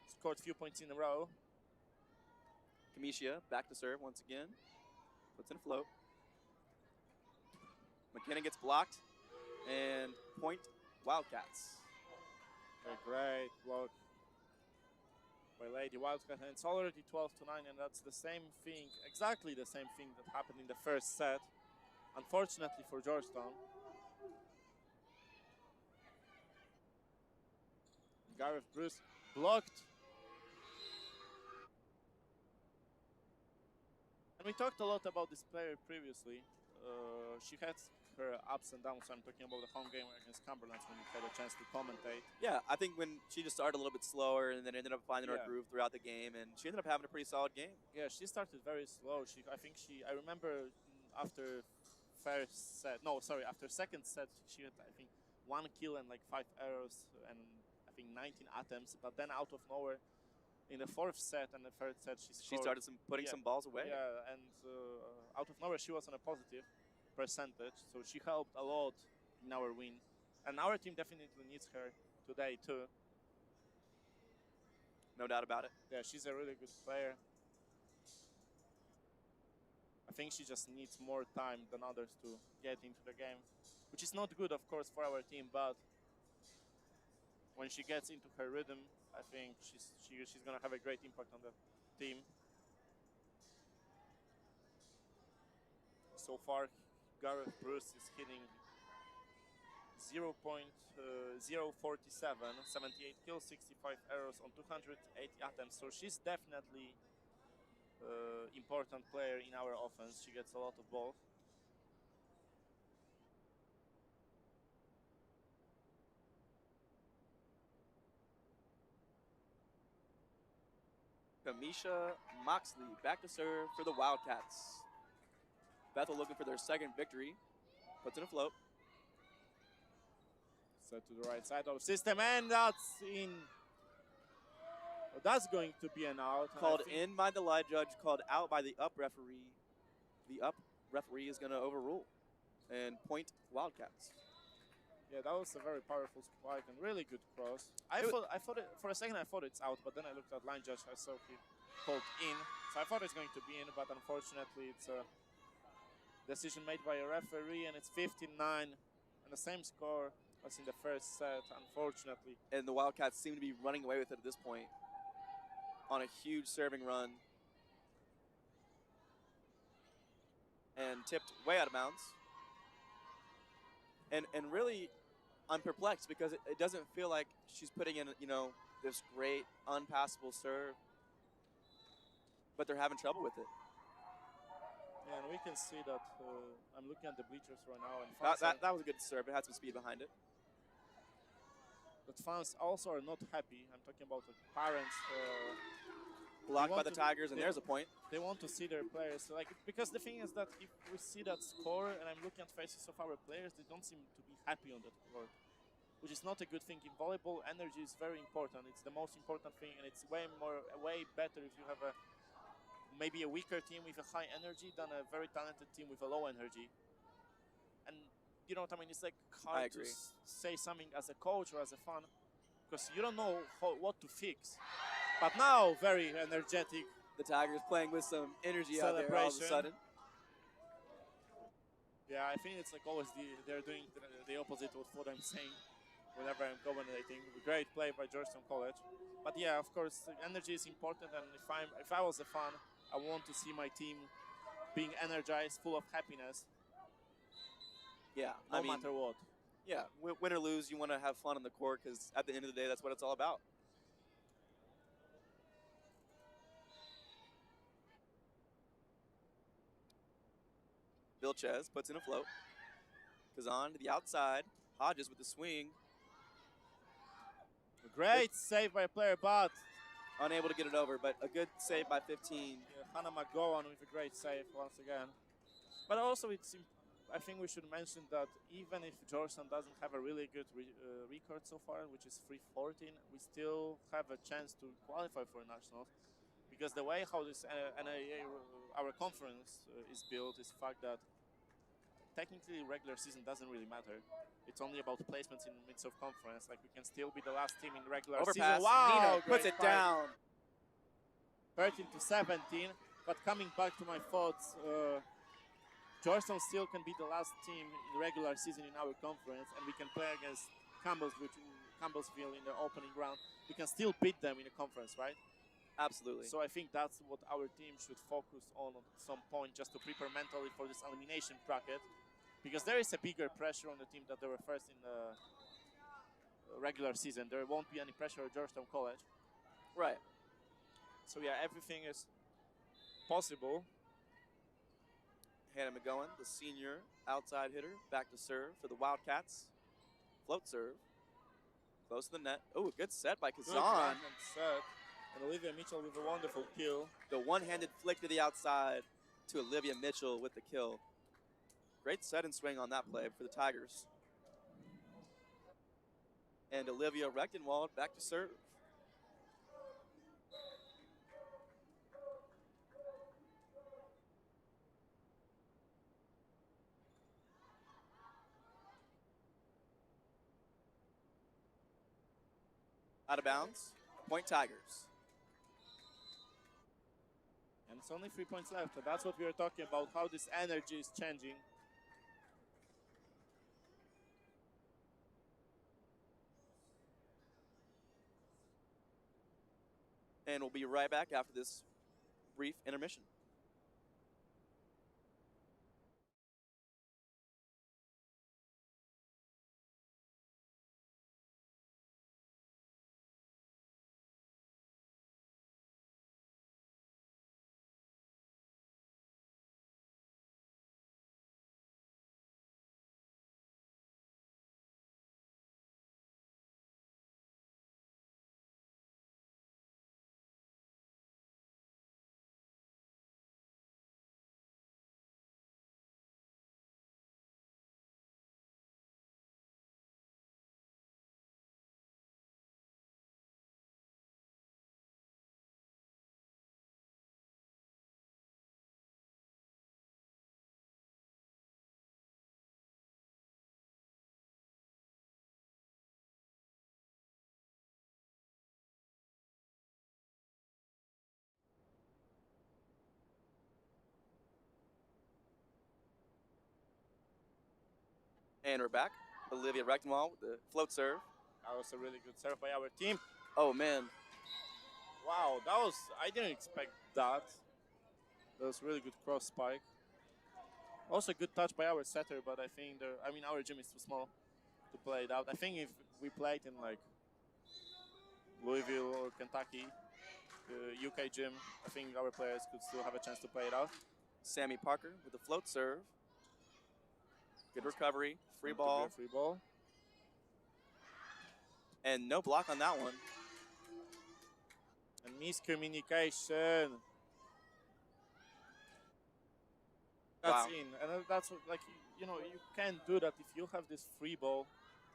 scored a few points in a row. Kamisha back to serve once again. Puts in a float. McKenna gets blocked. And point Wildcats. A great block by Lady Wildcat, and it's already 12-9, and that's the same thing, exactly the same thing that happened in the first set, unfortunately for Georgetown. Gareth Bruce blocked. And we talked a lot about this player previously. She had her ups and downs. I'm talking about the home game against Cumberland when we had a chance to commentate. Yeah, I think when she just started a little bit slower and then ended up finding her groove throughout the game, and she ended up having a pretty solid game. Yeah, she started very slow. I remember after after second set, she had, I think, 1 kill and like 5 errors and I think 19 attempts. But then out of nowhere, in the fourth set and the third set, she started putting some balls away. Yeah, and out of nowhere, she was on a positive percentage, so she helped a lot in our win. And our team definitely needs her today too. No doubt about it. Yeah, she's a really good player. I think she just needs more time than others to get into the game, which is not good, of course, for our team, but when she gets into her rhythm, I think she's going to have a great impact on the team. So far, Gareth Bruce is hitting 0.047, 78 kills, 65 errors on 280 attempts. So she's definitely important player in our offense. She gets a lot of balls. Kamisha Moxley back to serve for the Wildcats. Bethel looking for their second victory. Puts in a float. Set to the right side of the system, and that's in. Well, that's going to be an out. Called in by the live judge, called out by the up referee. The up referee is going to overrule and point Wildcats. Yeah, that was a very powerful spike and really good cross. I thought it, for a second I thought it's out, but then I looked at line judge. I saw he called in, so I thought it's going to be in, but unfortunately it's a decision made by a referee, and it's 15-9, and the same score as in the first set, unfortunately. And the Wildcats seem to be running away with it at this point on a huge serving run. And tipped way out of bounds. And really, I'm perplexed because it doesn't feel like she's putting in, this great unpassable serve. But they're having trouble with it. Yeah, and we can see that I'm looking at the bleachers right now. And that was a good serve. It had some speed behind it. But fans also are not happy. I'm talking about the parents. Blocked by the Tigers, and there's a point. They want to see their players. Because the thing is that if we see that score, and I'm looking at faces of our players, they don't seem to be happy on that court, which is not a good thing. In volleyball, energy is very important. It's the most important thing, and it's way better if you have maybe a weaker team with a high energy than a very talented team with a low energy. And you know what I mean? It's like hard to say something as a coach or as a fan, because you don't know what to fix. But now, very energetic. The Tigers playing with some energy out there all of a sudden. Yeah, I think it's like always they're doing the opposite of what I'm saying whenever I'm commentating. Great play by Georgetown College. But yeah, of course, energy is important, and if I was a fan, I want to see my team being energized, full of happiness. Yeah, no matter what. Yeah, win or lose, you want to have fun on the court, because at the end of the day, that's what it's all about. Vilches puts in a float. Kazan to the outside. Hodges with the swing. A great save by a player, but unable to get it over, but a good save by 15. Yeah, Hannah McGowan with a great save once again. But also, I think we should mention that even if Georgetown doesn't have a really good record so far, which is 3-14, we still have a chance to qualify for nationals. Because the way how this NAA, our conference is built, is the fact that technically regular season doesn't really matter. It's only about placements in the midst of conference. Like, we can still be the last team in regular Overpass. season. Wow! Nino puts it down. 13-17. But coming back to my thoughts, Georgetown still can be the last team in the regular season in our conference, and we can play against Campbellsville in the opening round, we can still beat them in the conference, right? Absolutely. So I think that's what our team should focus on at some point, just to prepare mentally for this elimination bracket, because there is a bigger pressure on the team that they were first in the regular season. There won't be any pressure at Georgetown College. Right. So yeah, everything is possible. Hannah McGowan, the senior outside hitter, back to serve for the Wildcats. Float serve. Close to the net. Oh, a good set by Good Kazan. backhand set. And Olivia Mitchell with a wonderful kill. The one-handed flick to the outside to Olivia Mitchell with the kill. Great set and swing on that play for the Tigers. And Olivia Rechtenwald back to serve. Out of bounds. Point Tigers. And it's only 3 points left. And that's what we were talking about, how this energy is changing. And we'll be right back after this brief intermission. And we're back. Olivia Rechtenwald with the float serve. That was a really good serve by our team. Oh, man. Wow, I didn't expect that. That was really good cross spike. Also good touch by our setter, but I think our gym is too small to play it out. I think if we played in like Louisville or Kentucky, the UK gym, I think our players could still have a chance to play it out. Sammy Parker with the float serve. Good recovery. Free ball. Free ball. And no block on that one. And miscommunication. That's Wow. in. And that's what, like, you can't do that if you have this free ball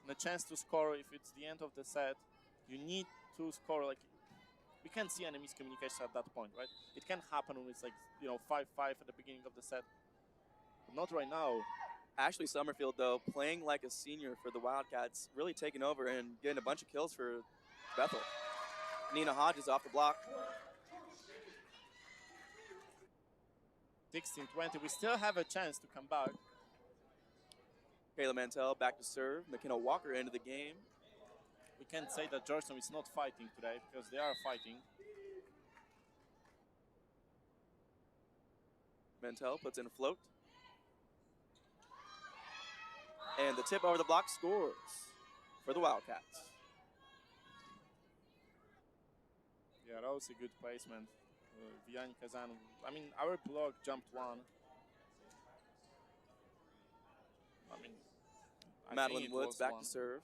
and a chance to score. If it's the end of the set, you need to score. Like, we can't see any miscommunication at that point, right? It can happen when it's like, 5-5 at the beginning of the set. But not right now. Ashley Summerfield, though, playing like a senior for the Wildcats, really taking over and getting a bunch of kills for Bethel. Nina Hodges off the block. 16-20. We still have a chance to come back. Kayla Mantell back to serve. McKenna Walker into the game. We can't say that Georgetown is not fighting today, because they are fighting. Mantell puts in a float. And the tip over the block scores for the Wildcats. Yeah, that was a good placement. Vianney Kazan. Our block jumped one. I Madeline think it Woods was back one. to serve.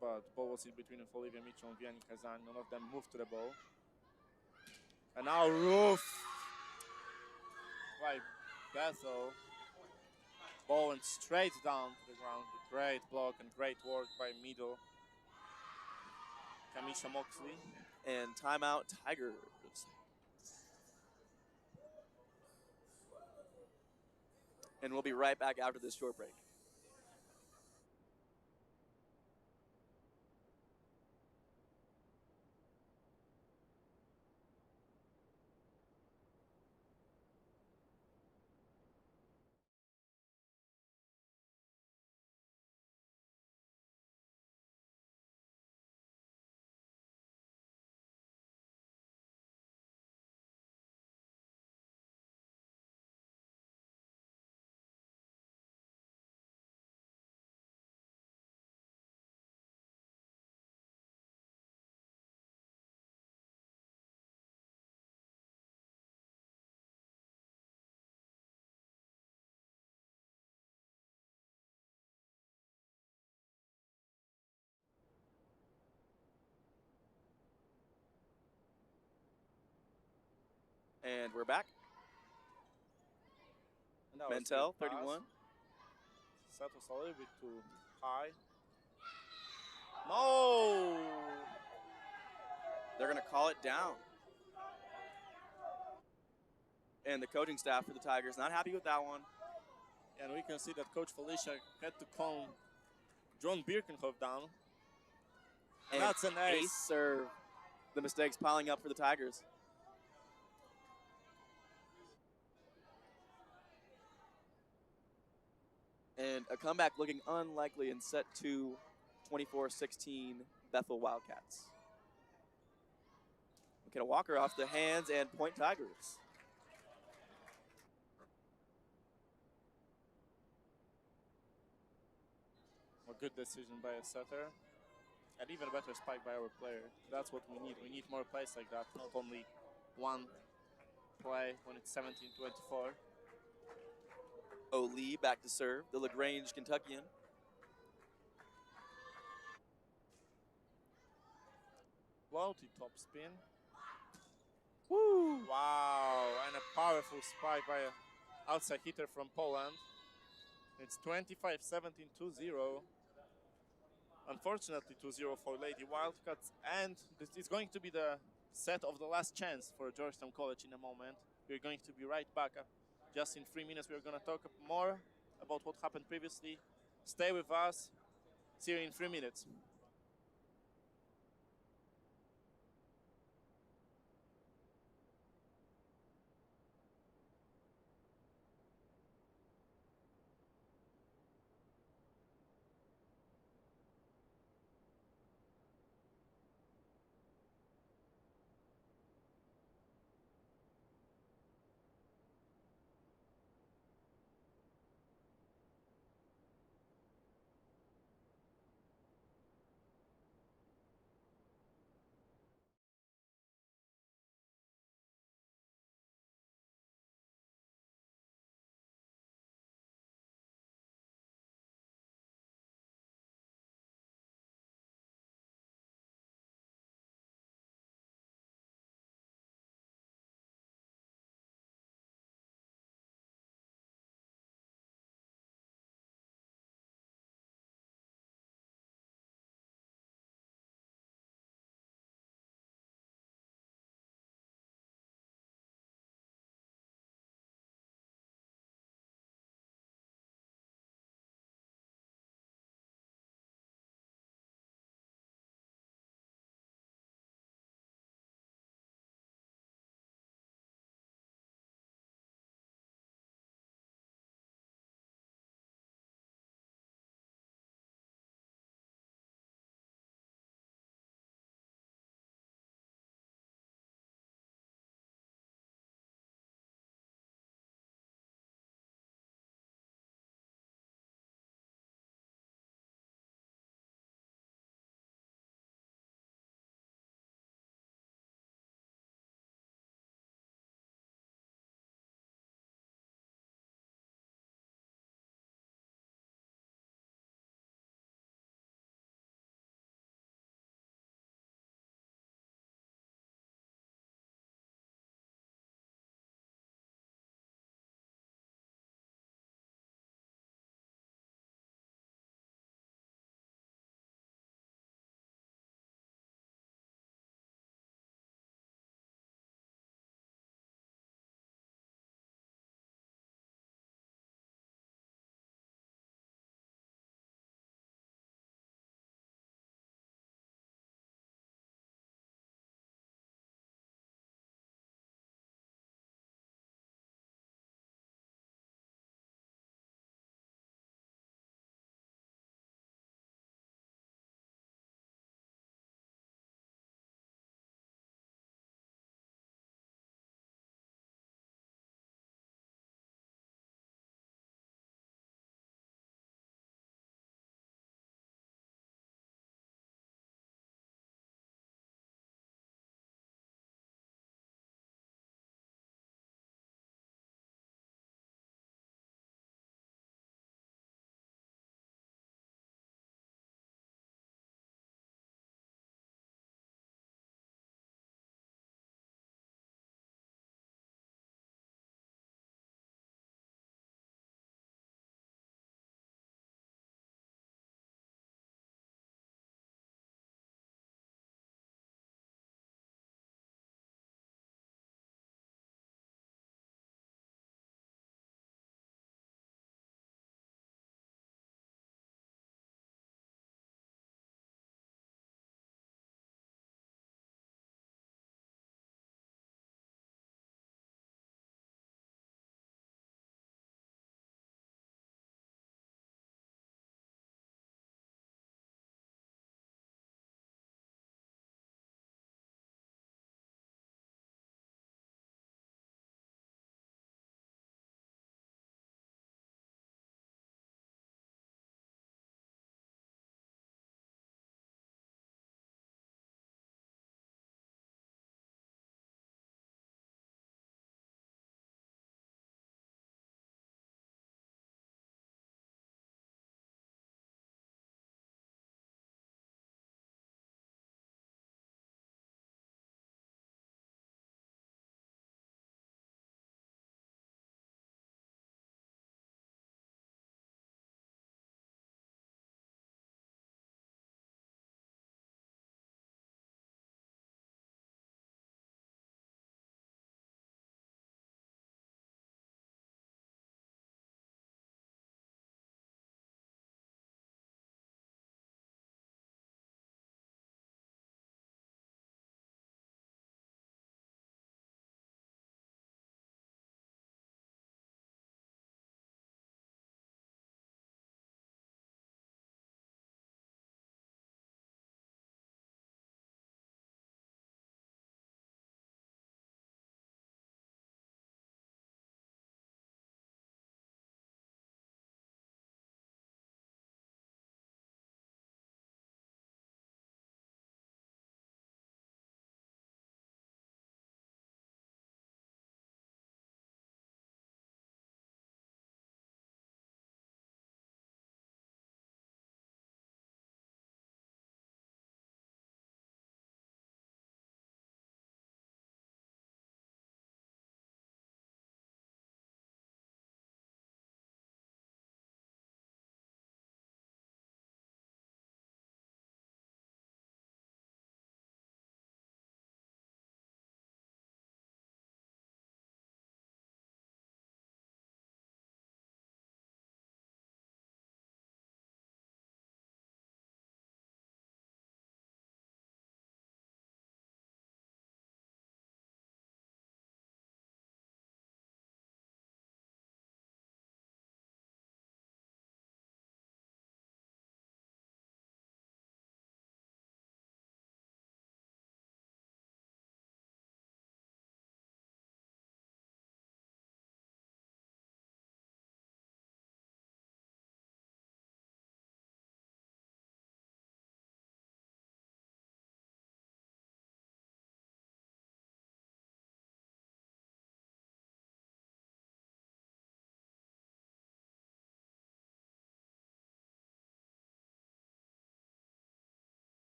But the ball was in between Olivia Mitchell and Vianney Kazan. None of them moved to the ball. And now Roof by Bethel. Ball went straight down to the ground. Great block and great work by middle Kamisha Moxley. And timeout Tigers. And we'll be right back after this short break. And we're back. And that was Mentel, good pass. 31. Set was a little bit too high. No! They're going to call it down. And the coaching staff for the Tigers not happy with that one. And we can see that Coach Felicia had to calm John Birkenhoff down. And that's an ace. Serve. The mistakes piling up for the Tigers. And a comeback looking unlikely in set 2, 24-16 Bethel Wildcats. McKenna Walker off the hands and point Tigers. A good decision by a setter. And even a better spike by our player. That's what we need. We need more plays like that, not only one play when it's 17-24. O'Lee back to serve, the LaGrange Kentuckian. Floaty top spin. Woo! Wow, and a powerful spike by an outside hitter from Poland. It's 25-17, 2-0. Unfortunately, 2-0 for Lady Wildcats. And this is going to be the set of the last chance for Georgetown College in a moment. We're going to be right back. Just in 3 minutes, we're going to talk more about what happened previously. Stay with us. See you in 3 minutes.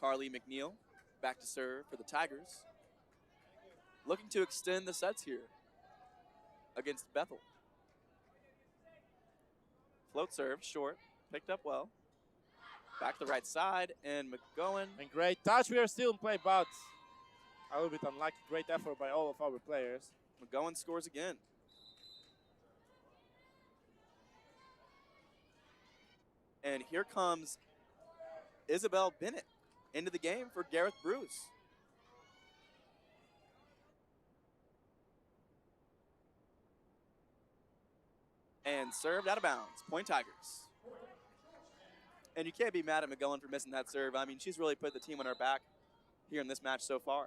Carly McNeil back to serve for the Tigers. Looking to extend the sets here against Bethel. Float serve, short, picked up well. Back to the right side, and McGowan. And great touch. We are still in play, but a little bit unlucky. Great effort by all of our players. McGowan scores again. And here comes Isabel Bennett into the game for Gareth Bruce. And served out of bounds. Point Tigers. And you can't be mad at McGowan for missing that serve. I mean, she's really put the team on her back here in this match so far.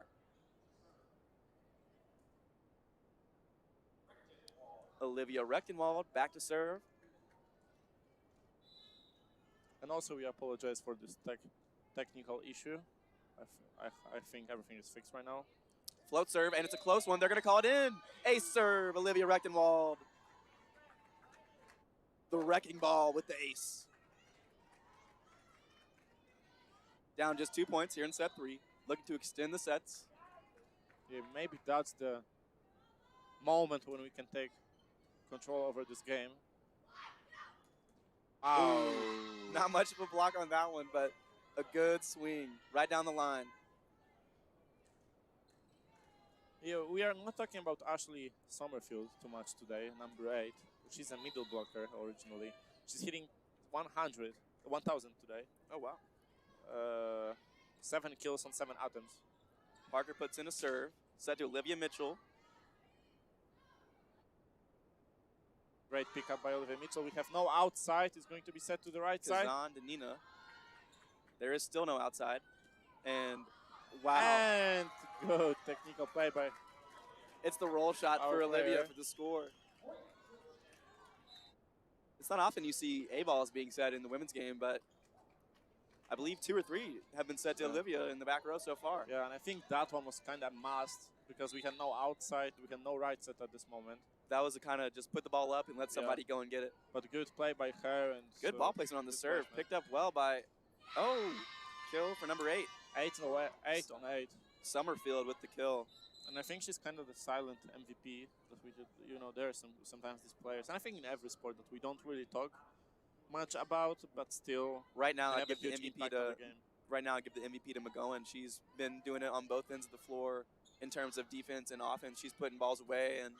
Olivia Rechtenwald back to serve. And also we apologize for this technical issue. I think everything is fixed right now. Float serve, and it's a close one. They're going to call it in. Ace serve, Olivia Rechtenwald. The wrecking ball with the ace. Down just 2 points here in set 3. Looking to extend the sets. Yeah, maybe that's the moment when we can take control over this game. Oh. Not much of a block on that one, but a good swing right down the line. Yeah, we are not talking about Ashley Summerfield too much today, number 8. She's a middle blocker originally. She's hitting 1,000 today. Oh, wow. 7 kills on 7 attempts. Parker puts in a serve, set to Olivia Mitchell. Great pickup by Olivia Mitchell. We have no outside. It's going to be set to the right side. Kazan to Nina. There is still no outside. And wow. And good technical play by it's the roll shot for Olivia for the score. It's not often you see A-balls being set in the women's game, but I believe 2 or 3 have been set to Olivia in the back row so far. Yeah, and I think that one was kind of must because we had no outside, we had no right set at this moment. That was a kind of just put the ball up and let somebody go and get it. But good play by her. And good ball placement on the serve. Placement. Picked up well by, kill for number 8. 8 on 8. Summerfield with the kill. And I think she's kind of the silent MVP that we did. You know, there are sometimes these players. And I think in every sport that we don't really talk much about, but still. Right now, I give the MVP MVP to McGowan. She's been doing it on both ends of the floor in terms of defense and offense. She's putting balls away, and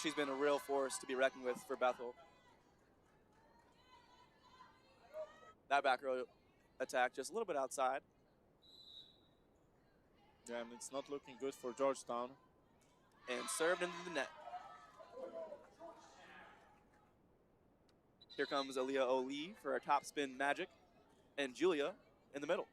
she's been a real force to be reckoned with for Bethel. That back row attack just a little bit outside. Yeah, and it's not looking good for Georgetown. And served into the net. Here comes Aaliyah Oli for our top spin magic. And Julia in the middle.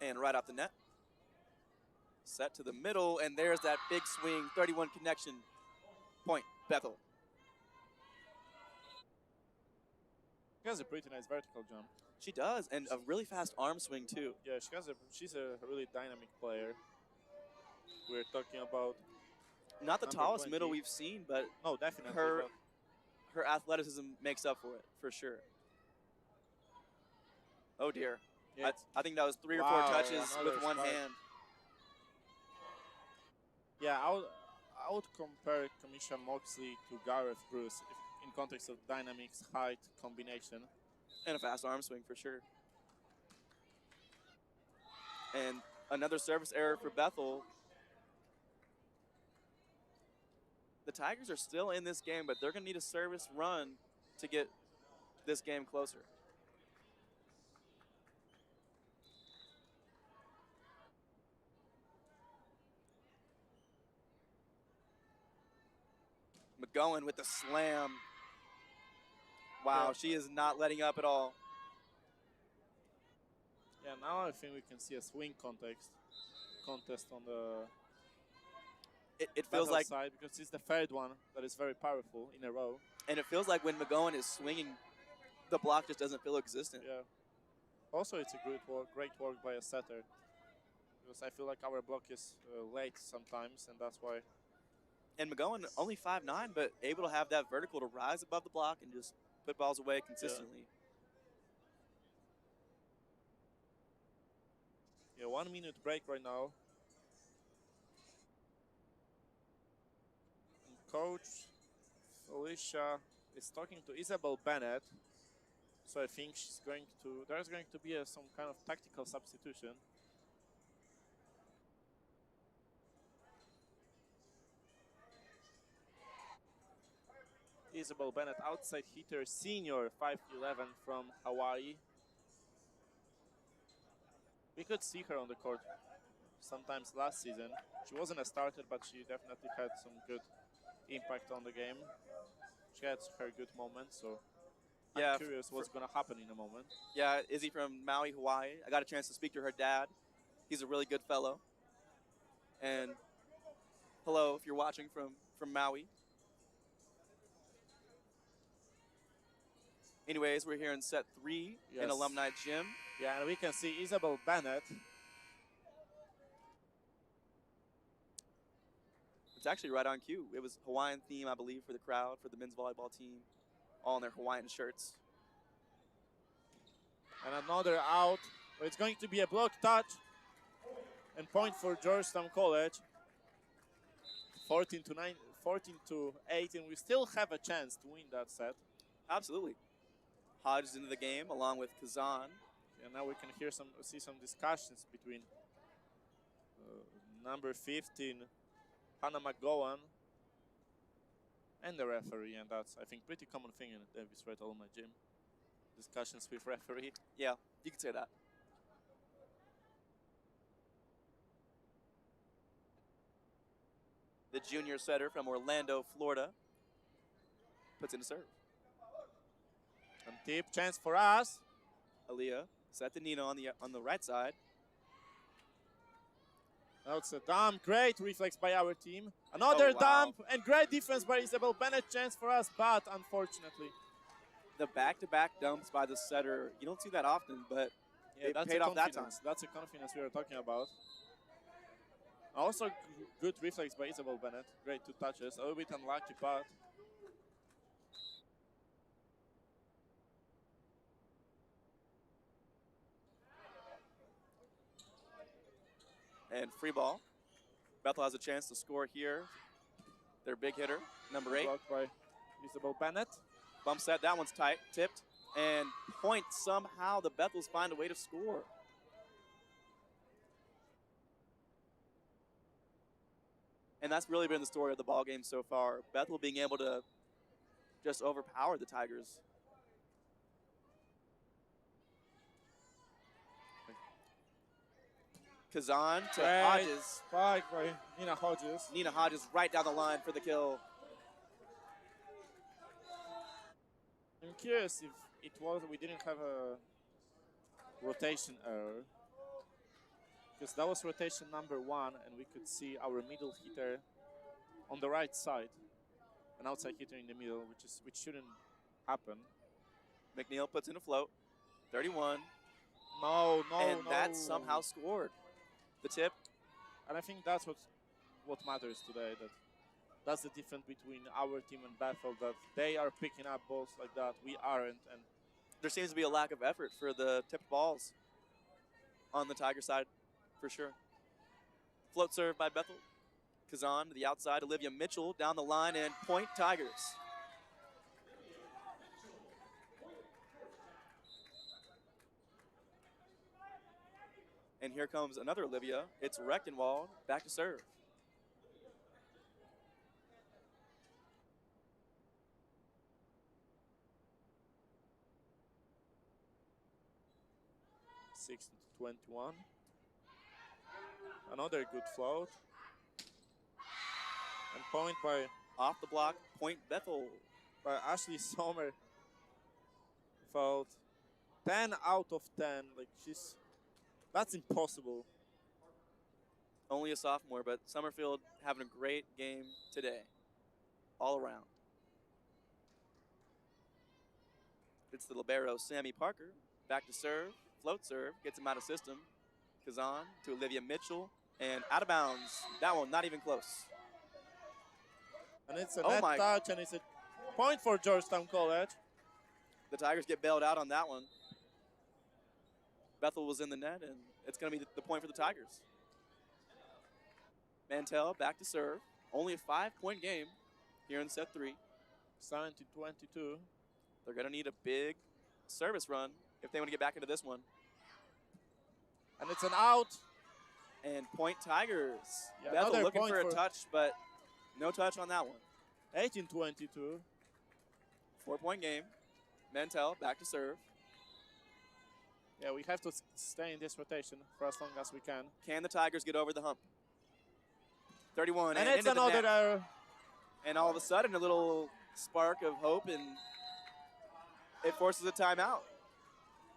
And right off the net. Set to the middle, and there's that big swing, 31 connection. Point, Bethel. She has a pretty nice vertical jump. She does, and a really fast arm swing too. Yeah, she's a really dynamic player. We're talking about not the tallest 20. middle we've seen, but no, definitely her athleticism makes up for it, for sure. Oh dear. Yeah. I think that was 3 or 4 touches with one hand. Yeah, I would compare Kamisha Moxley to Gareth Bruce in context of dynamics, height, combination. And a fast arm swing for sure. And another service error for Bethel. The Tigers are still in this game, but they're going to need a service run to get this game closer. McGowan with the slam. Wow, yeah. She is not letting up at all. Yeah, now I think we can see a swing contest on the it feels like side because it's the third one that is very powerful in a row. And it feels like when McGowan is swinging, the block just doesn't feel existent. Yeah. Also, it's a great work by a setter. because I feel like our block is late sometimes, and that's why. And McGowan only 5'9", but able to have that vertical to rise above the block and just put balls away consistently. Yeah, 1 minute break right now. And Coach Felicia is talking to Isabel Bennett. So I think there's going to be some kind of tactical substitution. Isabel Bennett, outside hitter, senior, 5'11" from Hawaii. We could see her on the court sometimes last season. She wasn't a starter, but she definitely had some good impact on the game. She had her good moments, so I'm curious what's going to happen in a moment. Yeah, Izzy from Maui, Hawaii. I got a chance to speak to her dad. He's a really good fellow. And hello, if you're watching from Maui. Anyways, we're here in set 3 in Alumni Gym. Yeah, and we can see Isabel Bennett. It's actually right on cue. It was Hawaiian theme, I believe, for the crowd, for the men's volleyball team, all in their Hawaiian shirts. And another out. It's going to be a block touch and point for Georgetown College. 14 to 8, and we still have a chance to win that set. Absolutely. Hodges into the game along with Kazan. And now we can see some discussions between number 15, Hannah McGowan, and the referee, and that's, I think, pretty common thing in Davis Red Alumni Gym. Discussions with referee. Yeah, you could say that. The junior setter from Orlando, Florida, puts in a serve. And deep chance for us. Aaliyah set to Nina on the right side. Now it's a dump. Great reflex by our team. Another dump and great defense by Isabel Bennett. Chance for us, but unfortunately. The back-to-back dumps by the setter, you don't see that often, but yeah, it paid off that time. That's the confidence we were talking about. Also, good reflex by Isabel Bennett. Great 2 touches. A little bit unlucky, but and free ball. Bethel has a chance to score here. Their big hitter, number 8. Blocked by Isabel Bennett. Bump set, that one's tight, tipped. And point somehow the Bethels find a way to score. And that's really been the story of the ball game so far. Bethel being able to just overpower the Tigers. Kazan to Hodges. Spike by Nina Hodges. Nina Hodges right down the line for the kill. I'm curious if we didn't have a rotation error. Because that was rotation number 1, and we could see our middle hitter on the right side. An outside hitter in the middle, which shouldn't happen. McNeil puts in a float. 31. No. And that somehow scored. The tip. And I think that's what matters today. That's the difference between our team and Bethel, that they are picking up balls like that. We aren't. And there seems to be a lack of effort for the tipped balls on the Tiger side, for sure. Float serve by Bethel. Kazan to the outside. Olivia Mitchell down the line, and point Tigers. And here comes another Olivia. It's Rechtenwald back to serve. to 21. Another good float. And point by off the block, point Bethel by Ashley Sommer. Fouled. 10 out of 10. Like that's impossible. Only a sophomore, but Summerfield having a great game today, all around. It's the libero, Sammy Parker, back to serve, float serve, gets him out of system. Kazan to Olivia Mitchell, and out of bounds. That one, not even close. And it's a Oh net my. touch, and it's a point for Georgetown College. The Tigers get bailed out on that one. Bethel was in the net, and it's going to be the point for the Tigers. Mantell back to serve. Only a 5-point game here in set 3. 17-22. They're going to need a big service run if they want to get back into this one. And it's an out. And point Tigers. Yeah, Bethel looking for a touch, but no touch on that one. 18-22. 4-point game. Mantell back to serve. Yeah, we have to stay in this rotation for as long as we can. Can the Tigers get over the hump? 31. And it's another error. And all of a sudden, a little spark of hope, and it forces a timeout.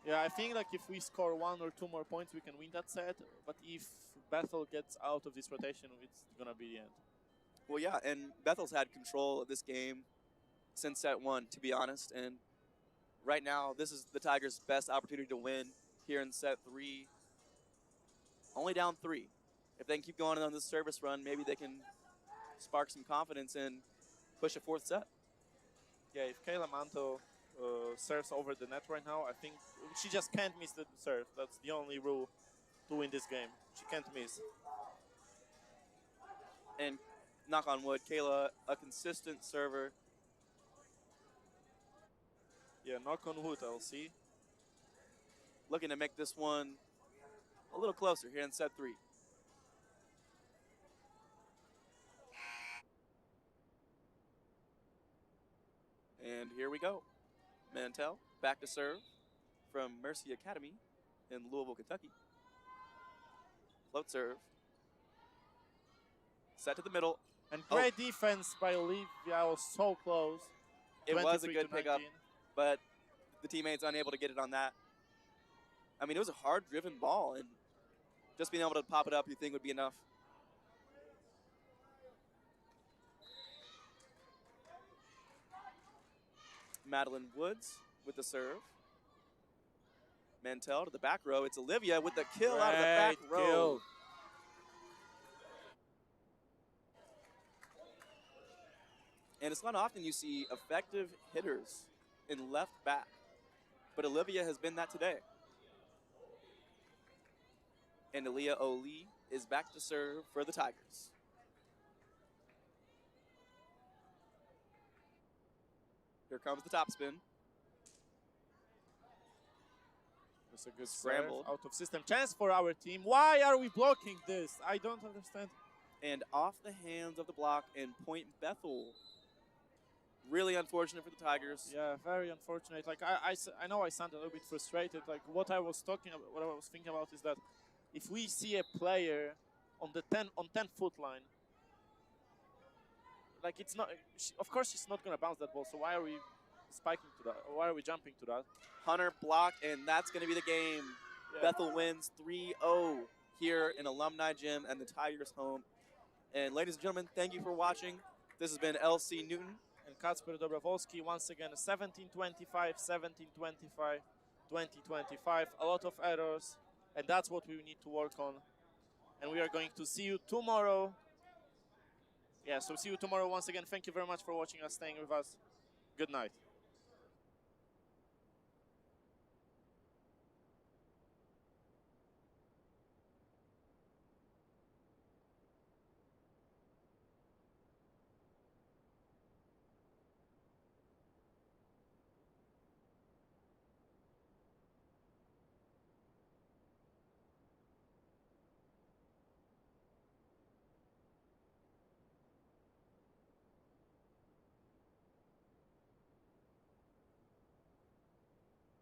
Yeah, I think like if we score 1 or 2 more points, we can win that set. But if Bethel gets out of this rotation, it's going to be the end. Well, yeah, and Bethel's had control of this game since set 1, to be honest. And right now, this is the Tigers' best opportunity to win here in set 3. Only down 3. If they can keep going on this service run, maybe they can spark some confidence and push a 4th set. Yeah, if Kayla Manto serves over the net right now, I think she just can't miss the serve. That's the only rule to win this game. She can't miss. And knock on wood, Kayla, a consistent server. Yeah, knock on wood, I'll see. Looking to make this one a little closer here in set 3. And here we go. Mantell back to serve from Mercy Academy in Louisville, Kentucky. Float serve. Set to the middle. And great defense by Olivia. I was so close. It was a good pickup, but the teammates unable to get it on that. I mean, it was a hard-driven ball, and just being able to pop it up, you think would be enough. Madeline Woods with the serve. Mantell to the back row. It's Olivia with the kill out of the back row. And it's not often you see effective hitters in left back, but Olivia has been that today. And Aaliyah Oli is back to serve for the Tigers. Here comes the topspin. It's a good Scrambled. Out of system chance for our team. Why are we blocking this? I don't understand. And off the hands of the block and point Bethel. Really unfortunate for the Tigers. Yeah, very unfortunate. Like I know I sound a little bit frustrated. Like what I was thinking about is that if we see a player on the 10-foot line, like it's not. Of course, she's not gonna bounce that ball. So why are we spiking to that? Why are we jumping to that? Hunter blocked, and that's gonna be the game. Yeah. Bethel wins 3-0 here in Alumni Gym and the Tigers home. And ladies and gentlemen, thank you for watching. This has been LC Newton. And Kacper Dobrowolski, once again, 17-25, 17-25, 20-25. A lot of errors, and that's what we need to work on. And we are going to see you tomorrow. Yeah, so see you tomorrow once again. Thank you very much for watching us, staying with us. Good night.